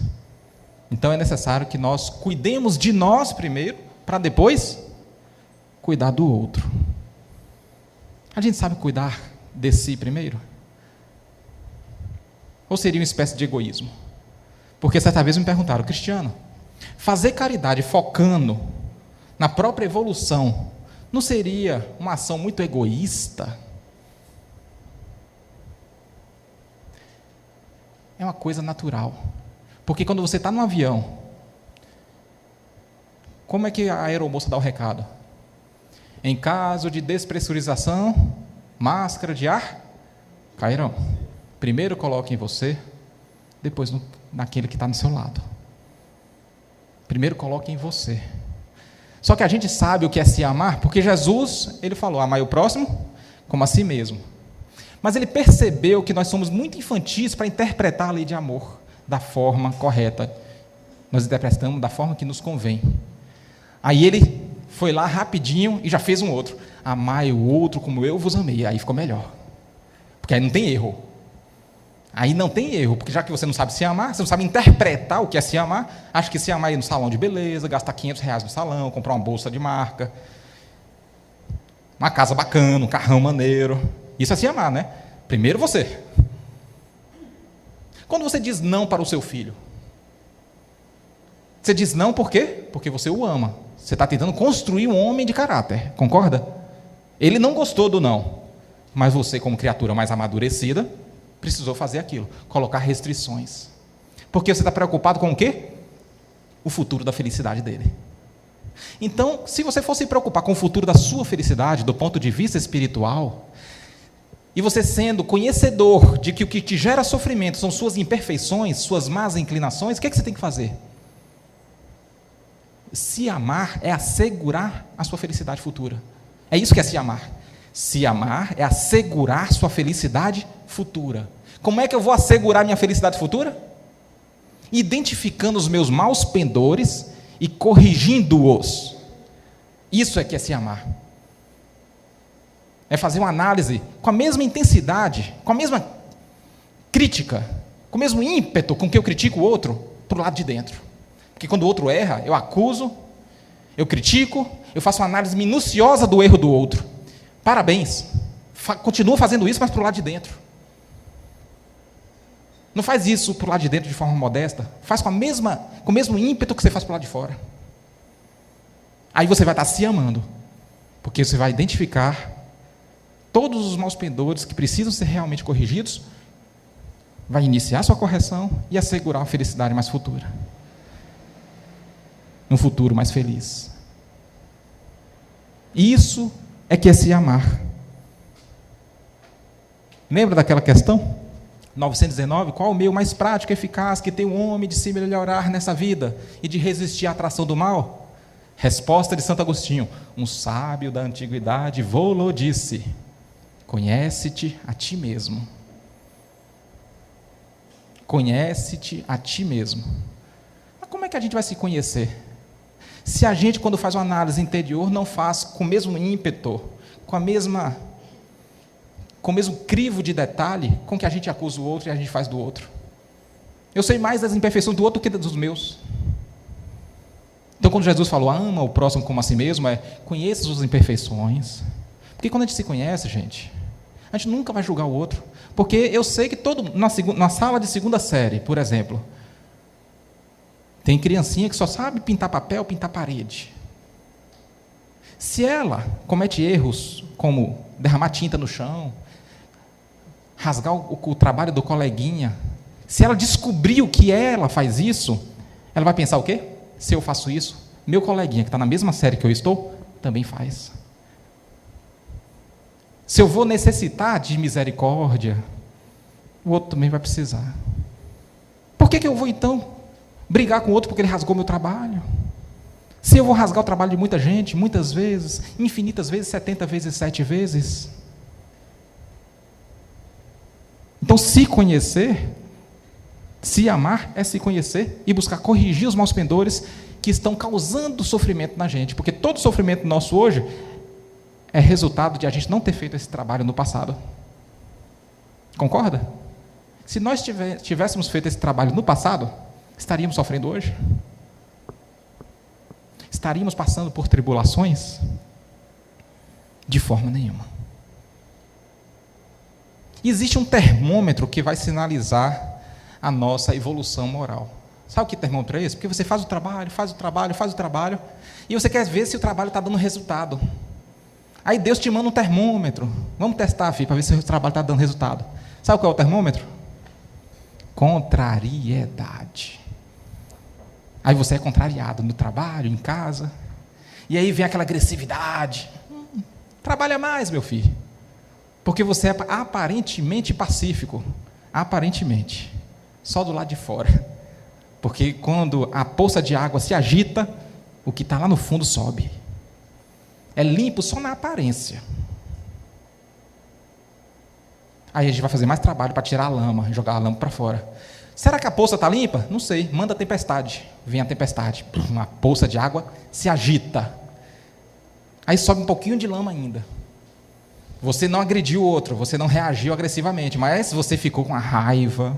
Então é necessário que nós cuidemos de nós primeiro, para depois cuidar do outro. A gente sabe cuidar de si primeiro? Ou seria uma espécie de egoísmo? Porque certa vez me perguntaram, Cristiano, fazer caridade focando na própria evolução não seria uma ação muito egoísta? É uma coisa natural. Porque quando você está num avião, como é que a aeromoça dá o recado? Em caso de despressurização, máscara de ar cairão. Primeiro coloque em você, depois naquele que está no seu lado. Primeiro coloque em você. Só que a gente sabe o que é se amar, porque Jesus, ele falou, amai o próximo como a si mesmo. Mas ele percebeu que nós somos muito infantis para interpretar a lei de amor da forma correta Nós interpretamos da forma que nos convém. Aí ele foi lá rapidinho e já fez um outro. Amai o outro como eu vos amei. Aí ficou melhor. Porque aí não tem erro. Aí não tem erro, porque já que você não sabe se amar, você não sabe interpretar o que é se amar, acha que se amar é ir no salão de beleza, gastar R$500 no salão, comprar uma bolsa de marca, uma casa bacana, um carrão maneiro. Isso é se amar, né? Primeiro você. Quando você diz não para o seu filho, você diz não por quê? Porque você o ama. Você está tentando construir um homem de caráter, concorda? Ele não gostou do não, mas você, como criatura mais amadurecida, precisou fazer aquilo, colocar restrições. Porque você está preocupado com o quê? O futuro da felicidade dele. Então, se você for se preocupar com o futuro da sua felicidade, do ponto de vista espiritual, e você sendo conhecedor de que o que te gera sofrimento são suas imperfeições, suas más inclinações, o que é que você tem que fazer? Se amar é assegurar a sua felicidade futura. É isso que é se amar. Se amar é assegurar sua felicidade futura. Como é que eu vou assegurar minha felicidade futura? Identificando os meus maus pendores e corrigindo-os. Isso é que é se amar. É fazer uma análise com a mesma intensidade, com a mesma crítica, com o mesmo ímpeto com que eu critico o outro, para o lado de dentro. Porque quando o outro erra, eu acuso, eu critico, eu faço uma análise minuciosa do erro do outro. Parabéns, continua fazendo isso, mas para o lado de dentro. Não faz isso para o lado de dentro de forma modesta, faz com o mesmo ímpeto que você faz para o lado de fora. Aí você vai estar se amando, porque você vai identificar todos os maus pendores que precisam ser realmente corrigidos, vai iniciar sua correção e assegurar uma felicidade mais futura. Um futuro mais feliz. Isso é que é se amar. Lembra daquela questão? 919, qual o meio mais prático e eficaz que tem o homem de se melhorar nessa vida e de resistir à atração do mal? Resposta de Santo Agostinho: um sábio da antiguidade vô-lo disse: conhece-te a ti mesmo. Conhece-te a ti mesmo. Mas como é que a gente vai se conhecer? Se a gente, quando faz uma análise interior, não faz com o mesmo ímpeto, com o mesmo crivo de detalhe com que a gente acusa o outro e a gente faz do outro. Eu sei mais das imperfeições do outro do que dos meus. Então, quando Jesus falou, ama o próximo como a si mesmo, conheça suas imperfeições. Porque quando a gente se conhece, gente, a gente nunca vai julgar o outro. Porque eu sei que na sala de segunda série, por exemplo, tem criancinha que só sabe pintar papel, pintar parede. Se ela comete erros como derramar tinta no chão, rasgar o trabalho do coleguinha, se ela descobrir o que ela faz isso, ela vai pensar o quê? Se eu faço isso, meu coleguinha que está na mesma série que eu estou, também faz. Se eu vou necessitar de misericórdia, o outro também vai precisar. Por que eu vou então brigar com o outro porque ele rasgou meu trabalho? Se eu vou rasgar o trabalho de muita gente, muitas vezes, infinitas vezes, 70 vezes, 7 vezes. Então, se conhecer, se amar, é se conhecer e buscar corrigir os maus pendores que estão causando sofrimento na gente. Porque todo sofrimento nosso hoje é resultado de a gente não ter feito esse trabalho no passado. Concorda? Se nós tivéssemos feito esse trabalho no passado, estaríamos sofrendo hoje? Estaríamos passando por tribulações? De forma nenhuma. E existe um termômetro que vai sinalizar a nossa evolução moral. Sabe que termômetro é esse? Porque você faz o trabalho, e você quer ver se o trabalho está dando resultado. Aí Deus te manda um termômetro. Vamos testar, filho, para ver se o trabalho está dando resultado. Sabe qual é o termômetro? Contrariedade. Aí você é contrariado no trabalho, em casa, e aí vem aquela agressividade. Trabalha mais, meu filho, porque você é aparentemente pacífico, aparentemente, só do lado de fora, porque quando a poça de água se agita, o que está lá no fundo sobe. É limpo só na aparência. Aí a gente vai fazer mais trabalho para tirar a lama, jogar a lama para fora. Será que a poça está limpa? Não sei. Manda a tempestade. Vem a tempestade. Uma poça de água se agita. Aí sobe um pouquinho de lama ainda. Você não agrediu o outro, você não reagiu agressivamente, mas você ficou com a raiva.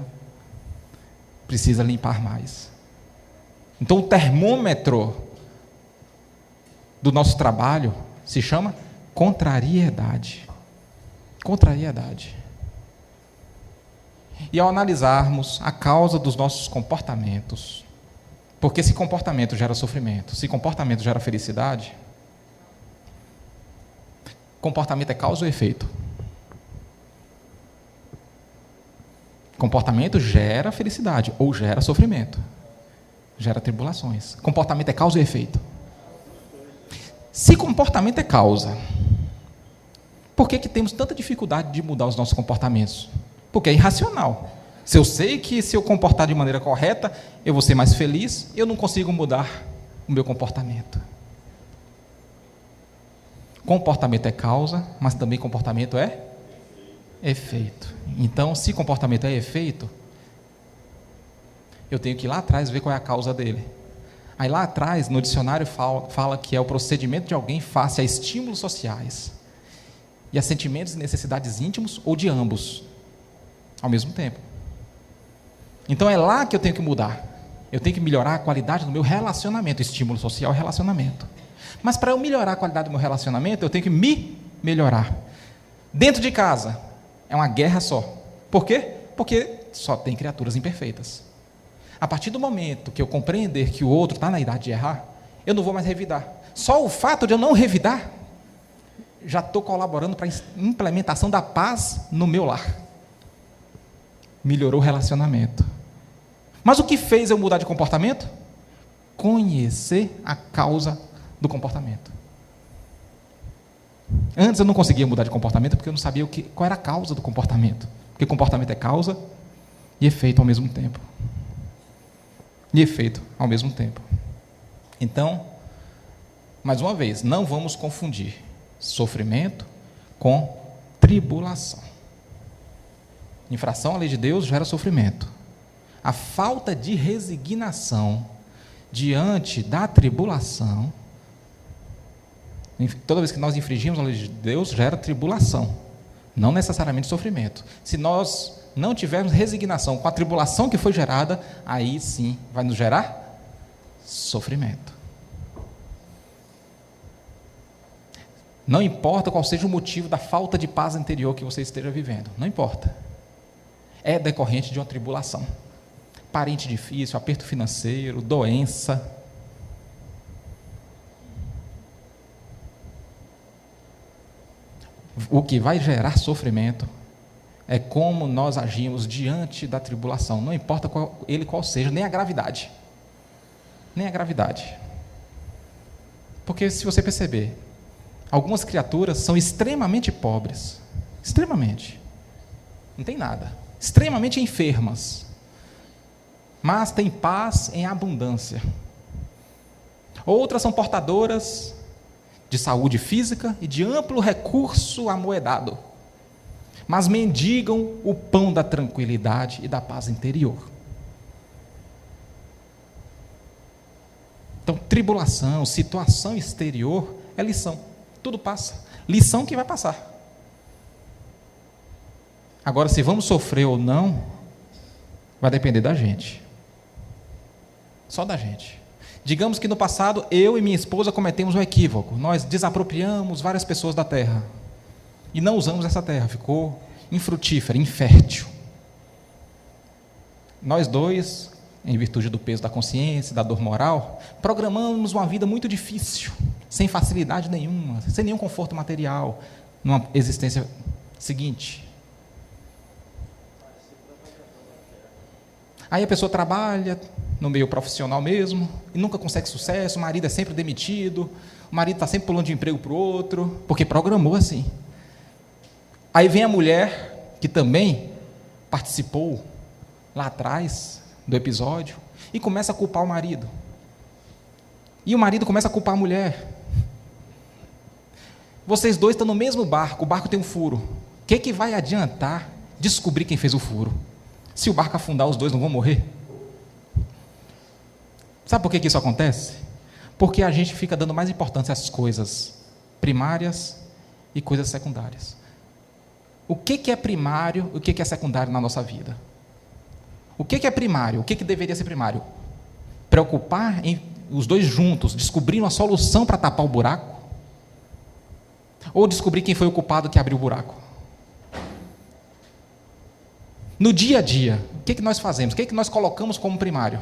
Precisa limpar mais. Então o termômetro do nosso trabalho se chama contrariedade. Contrariedade. E ao analisarmos a causa dos nossos comportamentos, porque se comportamento gera sofrimento, se comportamento gera felicidade, comportamento é causa ou efeito? Comportamento gera felicidade ou gera sofrimento, gera tribulações. Comportamento é causa ou efeito? Se comportamento é causa, por que temos tanta dificuldade de mudar os nossos comportamentos? Porque é irracional. Se eu sei que se eu comportar de maneira correta, eu vou ser mais feliz, eu não consigo mudar o meu comportamento. Comportamento é causa, mas também comportamento é efeito. Então, se comportamento é efeito, eu tenho que ir lá atrás ver qual é a causa dele. Aí lá atrás, no dicionário, fala que é o procedimento de alguém face a estímulos sociais e a sentimentos e necessidades íntimos ou de ambos, ao mesmo tempo. Então é lá que eu tenho que mudar. Eu tenho que melhorar a qualidade do meu relacionamento. Estímulo social é relacionamento. Mas para eu melhorar a qualidade do meu relacionamento, eu tenho que me melhorar. Dentro de casa, é uma guerra só. Por quê? Porque só tem criaturas imperfeitas. A partir do momento que eu compreender que o outro está na idade de errar, eu não vou mais revidar. Só o fato de eu não revidar, já estou colaborando para a implementação da paz no meu lar. Melhorou o relacionamento. Mas o que fez eu mudar de comportamento? Conhecer a causa do comportamento. Antes eu não conseguia mudar de comportamento porque eu não sabia qual era a causa do comportamento. Porque comportamento é causa e efeito ao mesmo tempo. E efeito ao mesmo tempo. Então, mais uma vez, não vamos confundir sofrimento com tribulação. Infração à lei de Deus gera sofrimento. A falta de resignação diante da tribulação, toda vez que nós infringimos a lei de Deus, gera tribulação, não necessariamente sofrimento. Se nós não tivermos resignação com a tribulação que foi gerada, aí sim vai nos gerar sofrimento. Não importa qual seja o motivo da falta de paz interior que você esteja vivendo, não importa. É decorrente de uma tribulação. Parente difícil, aperto financeiro, doença. O que vai gerar sofrimento é como nós agimos diante da tribulação. Não importa qual seja, nem a gravidade. Nem a gravidade. Porque se você perceber, algumas criaturas são extremamente pobres. Extremamente. Não tem nada. Extremamente enfermas, mas têm paz em abundância. Outras são portadoras de saúde física e de amplo recurso amoedado, mas mendigam o pão da tranquilidade e da paz interior. Então, tribulação, situação exterior é lição, tudo passa, lição que vai passar. Agora, se vamos sofrer ou não, vai depender da gente. Só da gente. Digamos que no passado, eu e minha esposa cometemos um equívoco. Nós desapropriamos várias pessoas da terra. E não usamos essa terra, ficou infrutífera, infértil. Nós dois, em virtude do peso da consciência, da dor moral, programamos uma vida muito difícil, sem facilidade nenhuma, sem nenhum conforto material, numa existência seguinte. Aí a pessoa trabalha no meio profissional mesmo, e nunca consegue sucesso, o marido é sempre demitido, o marido está sempre pulando de emprego para o outro, porque programou assim. Aí vem a mulher, que também participou lá atrás do episódio, e começa a culpar o marido. E o marido começa a culpar a mulher. Vocês dois estão no mesmo barco, o barco tem um furo. O que vai adiantar descobrir quem fez o furo? Se o barco afundar, os dois não vão morrer? Sabe por que isso acontece? Porque a gente fica dando mais importância às coisas primárias e coisas secundárias. O que é primário e o que é secundário na nossa vida? O que é primário? O que deveria ser primário? Preocupar em os dois juntos, descobrir uma solução para tapar o buraco? Ou descobrir quem foi o culpado que abriu o buraco? No dia a dia, o que nós fazemos? O que nós colocamos como primário?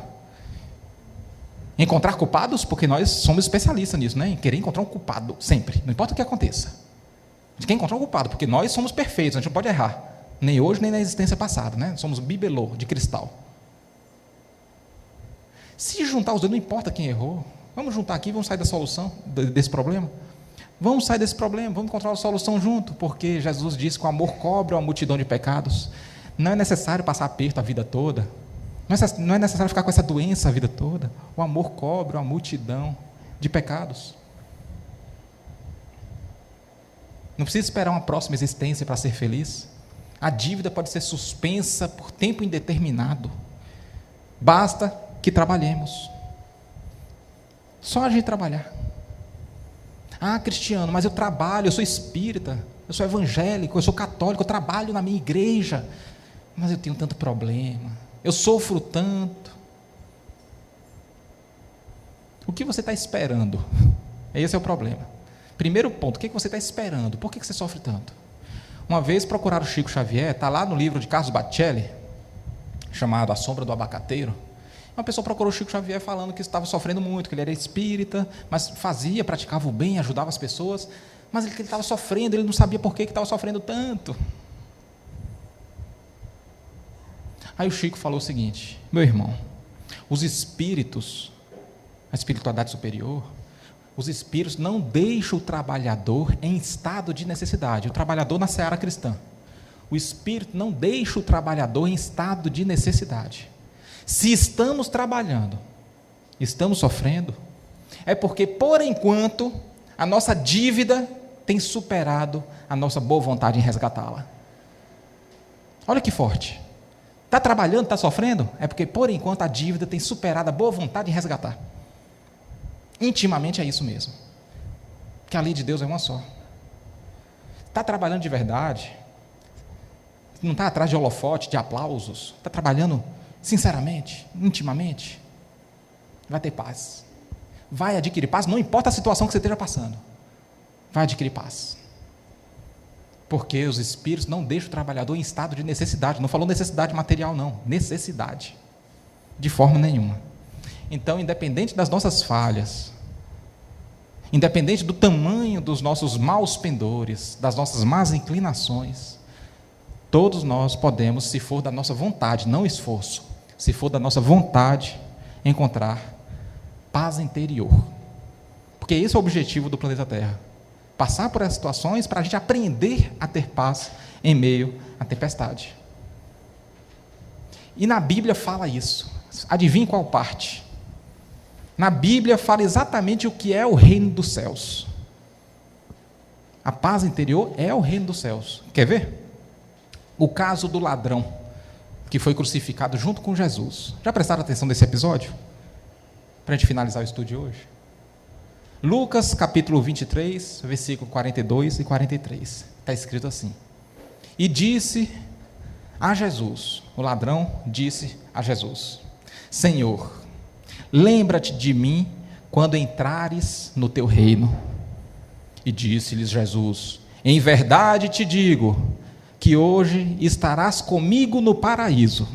Encontrar culpados? Porque nós somos especialistas nisso, né? Em querer encontrar um culpado, sempre. Não importa o que aconteça. A gente quer encontrar um culpado, porque nós somos perfeitos, a gente não pode errar. Nem hoje, nem na existência passada, né? Somos bibelô, de cristal. Se juntar os dois, não importa quem errou. Vamos juntar aqui, vamos sair da solução, desse problema. Vamos sair desse problema, vamos encontrar uma solução junto, porque Jesus disse que o amor cobre uma multidão de pecados. Não é necessário passar aperto a vida toda. Não é necessário ficar com essa doença a vida toda. O amor cobre uma multidão de pecados. Não precisa esperar uma próxima existência para ser feliz. A dívida pode ser suspensa por tempo indeterminado. Basta que trabalhemos. Só a gente trabalhar. Ah, Cristiano, mas eu trabalho, eu sou espírita, eu sou evangélico, eu sou católico, eu trabalho na minha igreja, mas eu tenho tanto problema, eu sofro tanto. O que você está esperando? Esse é o problema. Primeiro ponto, o que você está esperando? Por que você sofre tanto? Uma vez procuraram o Chico Xavier, está lá no livro de Carlos Bacelli, chamado A Sombra do Abacateiro. Uma pessoa procurou o Chico Xavier falando que estava sofrendo muito, que ele era espírita, mas praticava o bem, ajudava as pessoas, mas ele estava sofrendo, ele não sabia por que estava sofrendo tanto. Aí o Chico falou o seguinte: meu irmão, os espíritos, a espiritualidade superior, os espíritos não deixam o trabalhador em estado de necessidade, o trabalhador na seara cristã. O espírito não deixa o trabalhador em estado de necessidade. Se estamos trabalhando, estamos sofrendo, é porque, por enquanto, a nossa dívida tem superado a nossa boa vontade em resgatá-la. Olha que forte. Está trabalhando, está sofrendo? É porque, por enquanto, a dívida tem superado a boa vontade em resgatar. Intimamente é isso mesmo. Que a lei de Deus é uma só. Está trabalhando de verdade, não está atrás de holofote, de aplausos, está trabalhando sinceramente, intimamente, vai ter paz, vai adquirir paz, não importa a situação que você esteja passando, vai adquirir paz, porque os espíritos não deixam o trabalhador em estado de necessidade. Não falou necessidade material não, necessidade, de forma nenhuma. Então, independente das nossas falhas, independente do tamanho dos nossos maus pendores, das nossas más inclinações, todos nós podemos, se for da nossa vontade, não esforço, se for da nossa vontade, encontrar paz interior. Porque esse é o objetivo do planeta Terra. Passar por essas situações para a gente aprender a ter paz em meio à tempestade. E na Bíblia fala isso. Adivinhe qual parte? Na Bíblia fala exatamente o que é o reino dos céus. A paz interior é o reino dos céus. Quer ver? O caso do ladrão que foi crucificado junto com Jesus. Já prestaram atenção nesse episódio? Para a gente finalizar o estudo de hoje. Lucas, capítulo 23, versículo 42 e 43. Está escrito assim: e disse a Jesus, o ladrão disse a Jesus: Senhor, lembra-te de mim quando entrares no teu reino. E disse-lhes Jesus: em verdade te digo, que hoje estarás comigo no paraíso.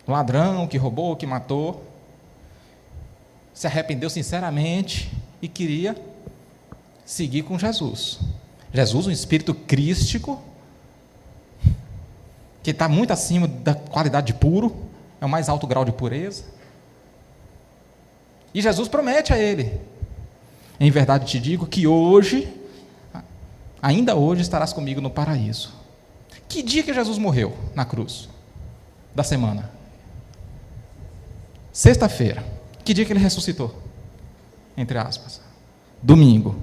O ladrão que roubou, que matou, se arrependeu sinceramente e queria seguir com Jesus. Jesus, um espírito crístico, que está muito acima da qualidade de puro, é o mais alto grau de pureza. E Jesus promete a ele: em verdade te digo que hoje, ainda hoje estarás comigo no paraíso. Que dia que Jesus morreu na cruz? Da semana? Sexta-feira. Que dia que ele ressuscitou? Entre aspas. Domingo.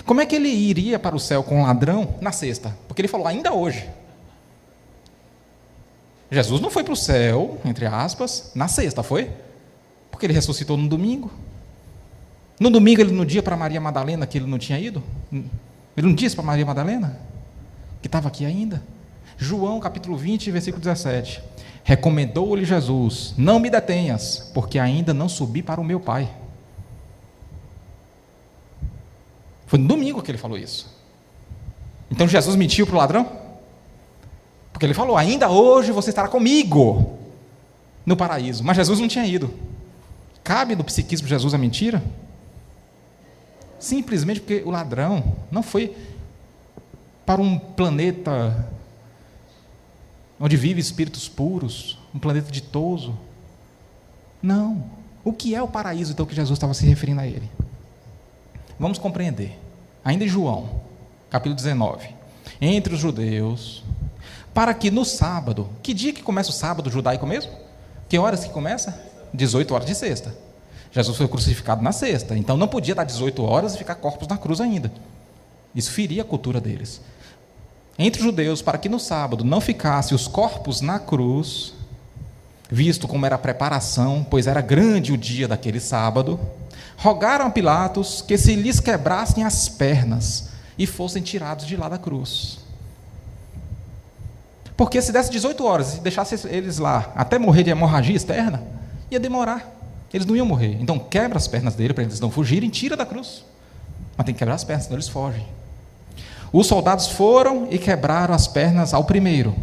Como é que ele iria para o céu com um ladrão na sexta? Porque ele falou, ainda hoje. Jesus não foi para o céu, entre aspas, na sexta, foi? Porque ele ressuscitou no domingo. No domingo ele não disse para Maria Madalena que ele não tinha ido? Ele não disse para Maria Madalena que estava aqui ainda? João capítulo 20, versículo 17. Recomendou-lhe Jesus: não me detenhas, porque ainda não subi para o meu Pai. Foi no domingo que ele falou isso. Então Jesus mentiu para o ladrão? Porque ele falou: ainda hoje você estará comigo no paraíso. Mas Jesus não tinha ido. Cabe no psiquismo de Jesus a mentira? Simplesmente porque o ladrão não foi para um planeta onde vivem espíritos puros, um planeta ditoso. Não. O que é o paraíso, então, que Jesus estava se referindo a ele? Vamos compreender. Ainda em João, capítulo 19. Entre os judeus, para que no sábado, que dia que começa o sábado judaico mesmo? Que horas que começa? 18 horas de sexta. Jesus foi crucificado na sexta, então não podia dar 18 horas e ficar corpos na cruz ainda. Isso feria a cultura deles. Entre os judeus, para que no sábado não ficasse os corpos na cruz, visto como era a preparação, pois era grande o dia daquele sábado, rogaram a Pilatos que se lhes quebrassem as pernas e fossem tirados de lá da cruz. Porque se desse 18 horas e deixasse eles lá até morrer de hemorragia externa, ia demorar. Eles não iam morrer. Então quebra as pernas dele para eles não fugirem, tira da cruz. Mas tem que quebrar as pernas, senão eles fogem. Os soldados foram e quebraram as pernas ao primeiro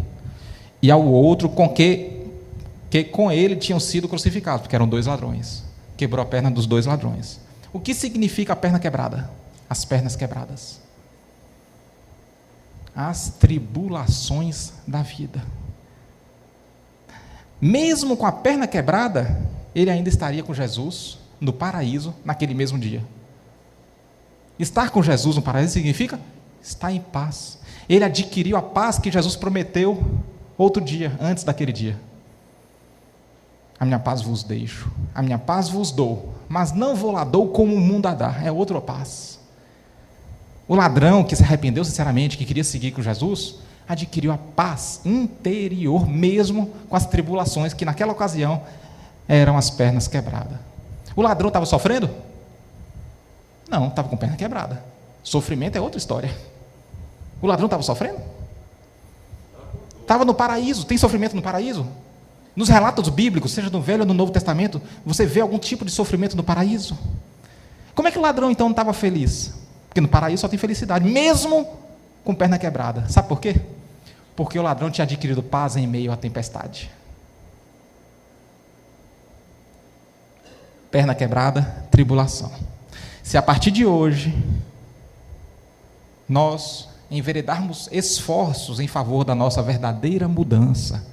e ao outro que com ele tinham sido crucificados, porque eram 2 ladrões. Quebrou a perna dos 2 ladrões. O que significa a perna quebrada? As pernas quebradas. As tribulações da vida. Mesmo com a perna quebrada, ele ainda estaria com Jesus no paraíso naquele mesmo dia. Estar com Jesus no paraíso significa estar em paz. Ele adquiriu a paz que Jesus prometeu outro dia, antes daquele dia. A minha paz vos deixo, a minha paz vos dou, mas não vou lá dou como o mundo a dá, é outra paz. O ladrão que se arrependeu sinceramente, que queria seguir com Jesus, adquiriu a paz interior, mesmo com as tribulações que naquela ocasião eram as pernas quebradas. O ladrão estava sofrendo? Não, estava com perna quebrada. Sofrimento é outra história. O ladrão estava sofrendo? Estava no paraíso. Tem sofrimento no paraíso? Nos relatos bíblicos, seja no Velho ou no Novo Testamento, você vê algum tipo de sofrimento no paraíso? Como é que o ladrão então não estava feliz? Porque no paraíso só tem felicidade, mesmo com perna quebrada. Sabe por quê? Porque o ladrão tinha adquirido paz em meio à tempestade. Perna quebrada, tribulação. Se a partir de hoje nós enveredarmos esforços em favor da nossa verdadeira mudança,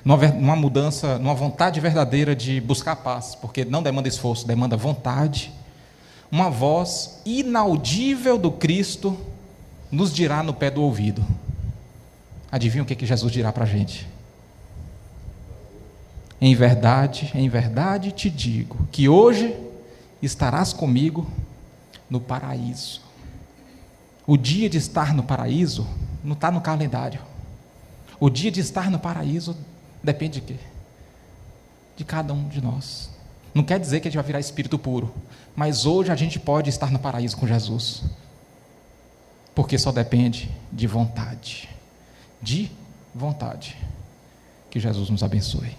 numa mudança, numa vontade verdadeira de buscar paz, porque não demanda esforço, demanda vontade, uma voz inaudível do Cristo nos dirá no pé do ouvido. Adivinha o que Jesus dirá para a gente? Em verdade te digo, que hoje estarás comigo no paraíso. O dia de estar no paraíso não está no calendário. O dia de estar no paraíso depende de quê? De cada um de nós. Não quer dizer que a gente vai virar espírito puro, mas hoje a gente pode estar no paraíso com Jesus, porque só depende de vontade. De vontade. Que Jesus nos abençoe.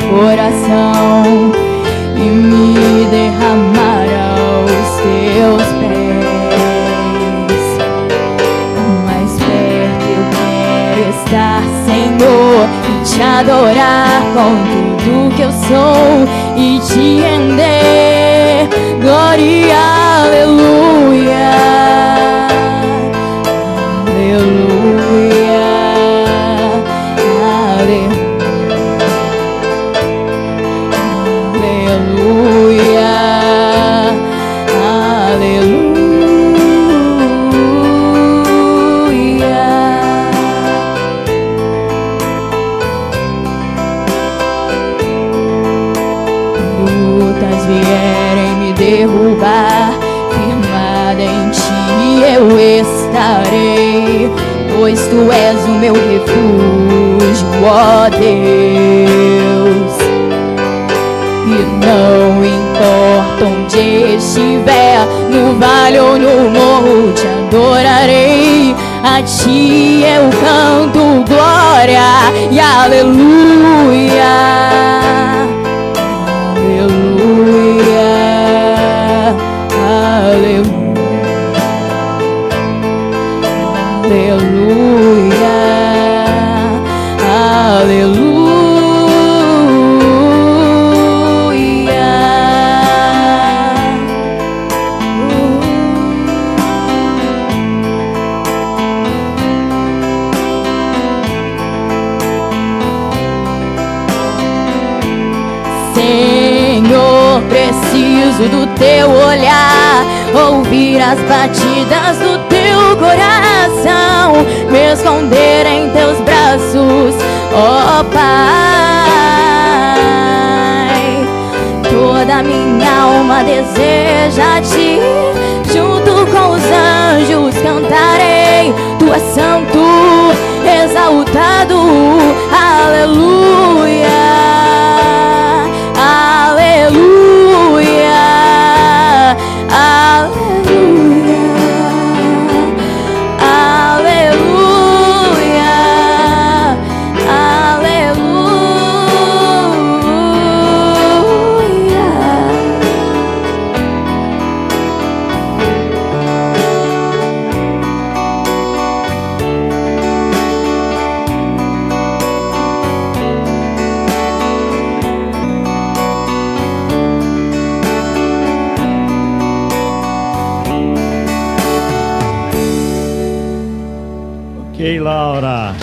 Coração e me derramar aos teus pés. Mais perto eu quero estar, Senhor. e te adorar com tudo que eu sou e te render glória, aleluia, aleluia, aleluia, aleluia. Lutas vierem me derrubar, firmada em ti eu estarei, pois tu és o meu refúgio, ó Deus. E não importa onde estiver, no vale ou no morro, te adorarei. A ti eu canto glória e aleluia, aleluia, aleluia, aleluia, aleluia. Senhor, preciso do teu olhar, ouvir as batidas do teu coração, me esconder em teus braços, ó Pai. Toda minha alma deseja ti, junto com os anjos cantarei, tu és santo, exaltado, aleluia, aleluia, aleluia, aleluia, aleluia. Ok, Laura.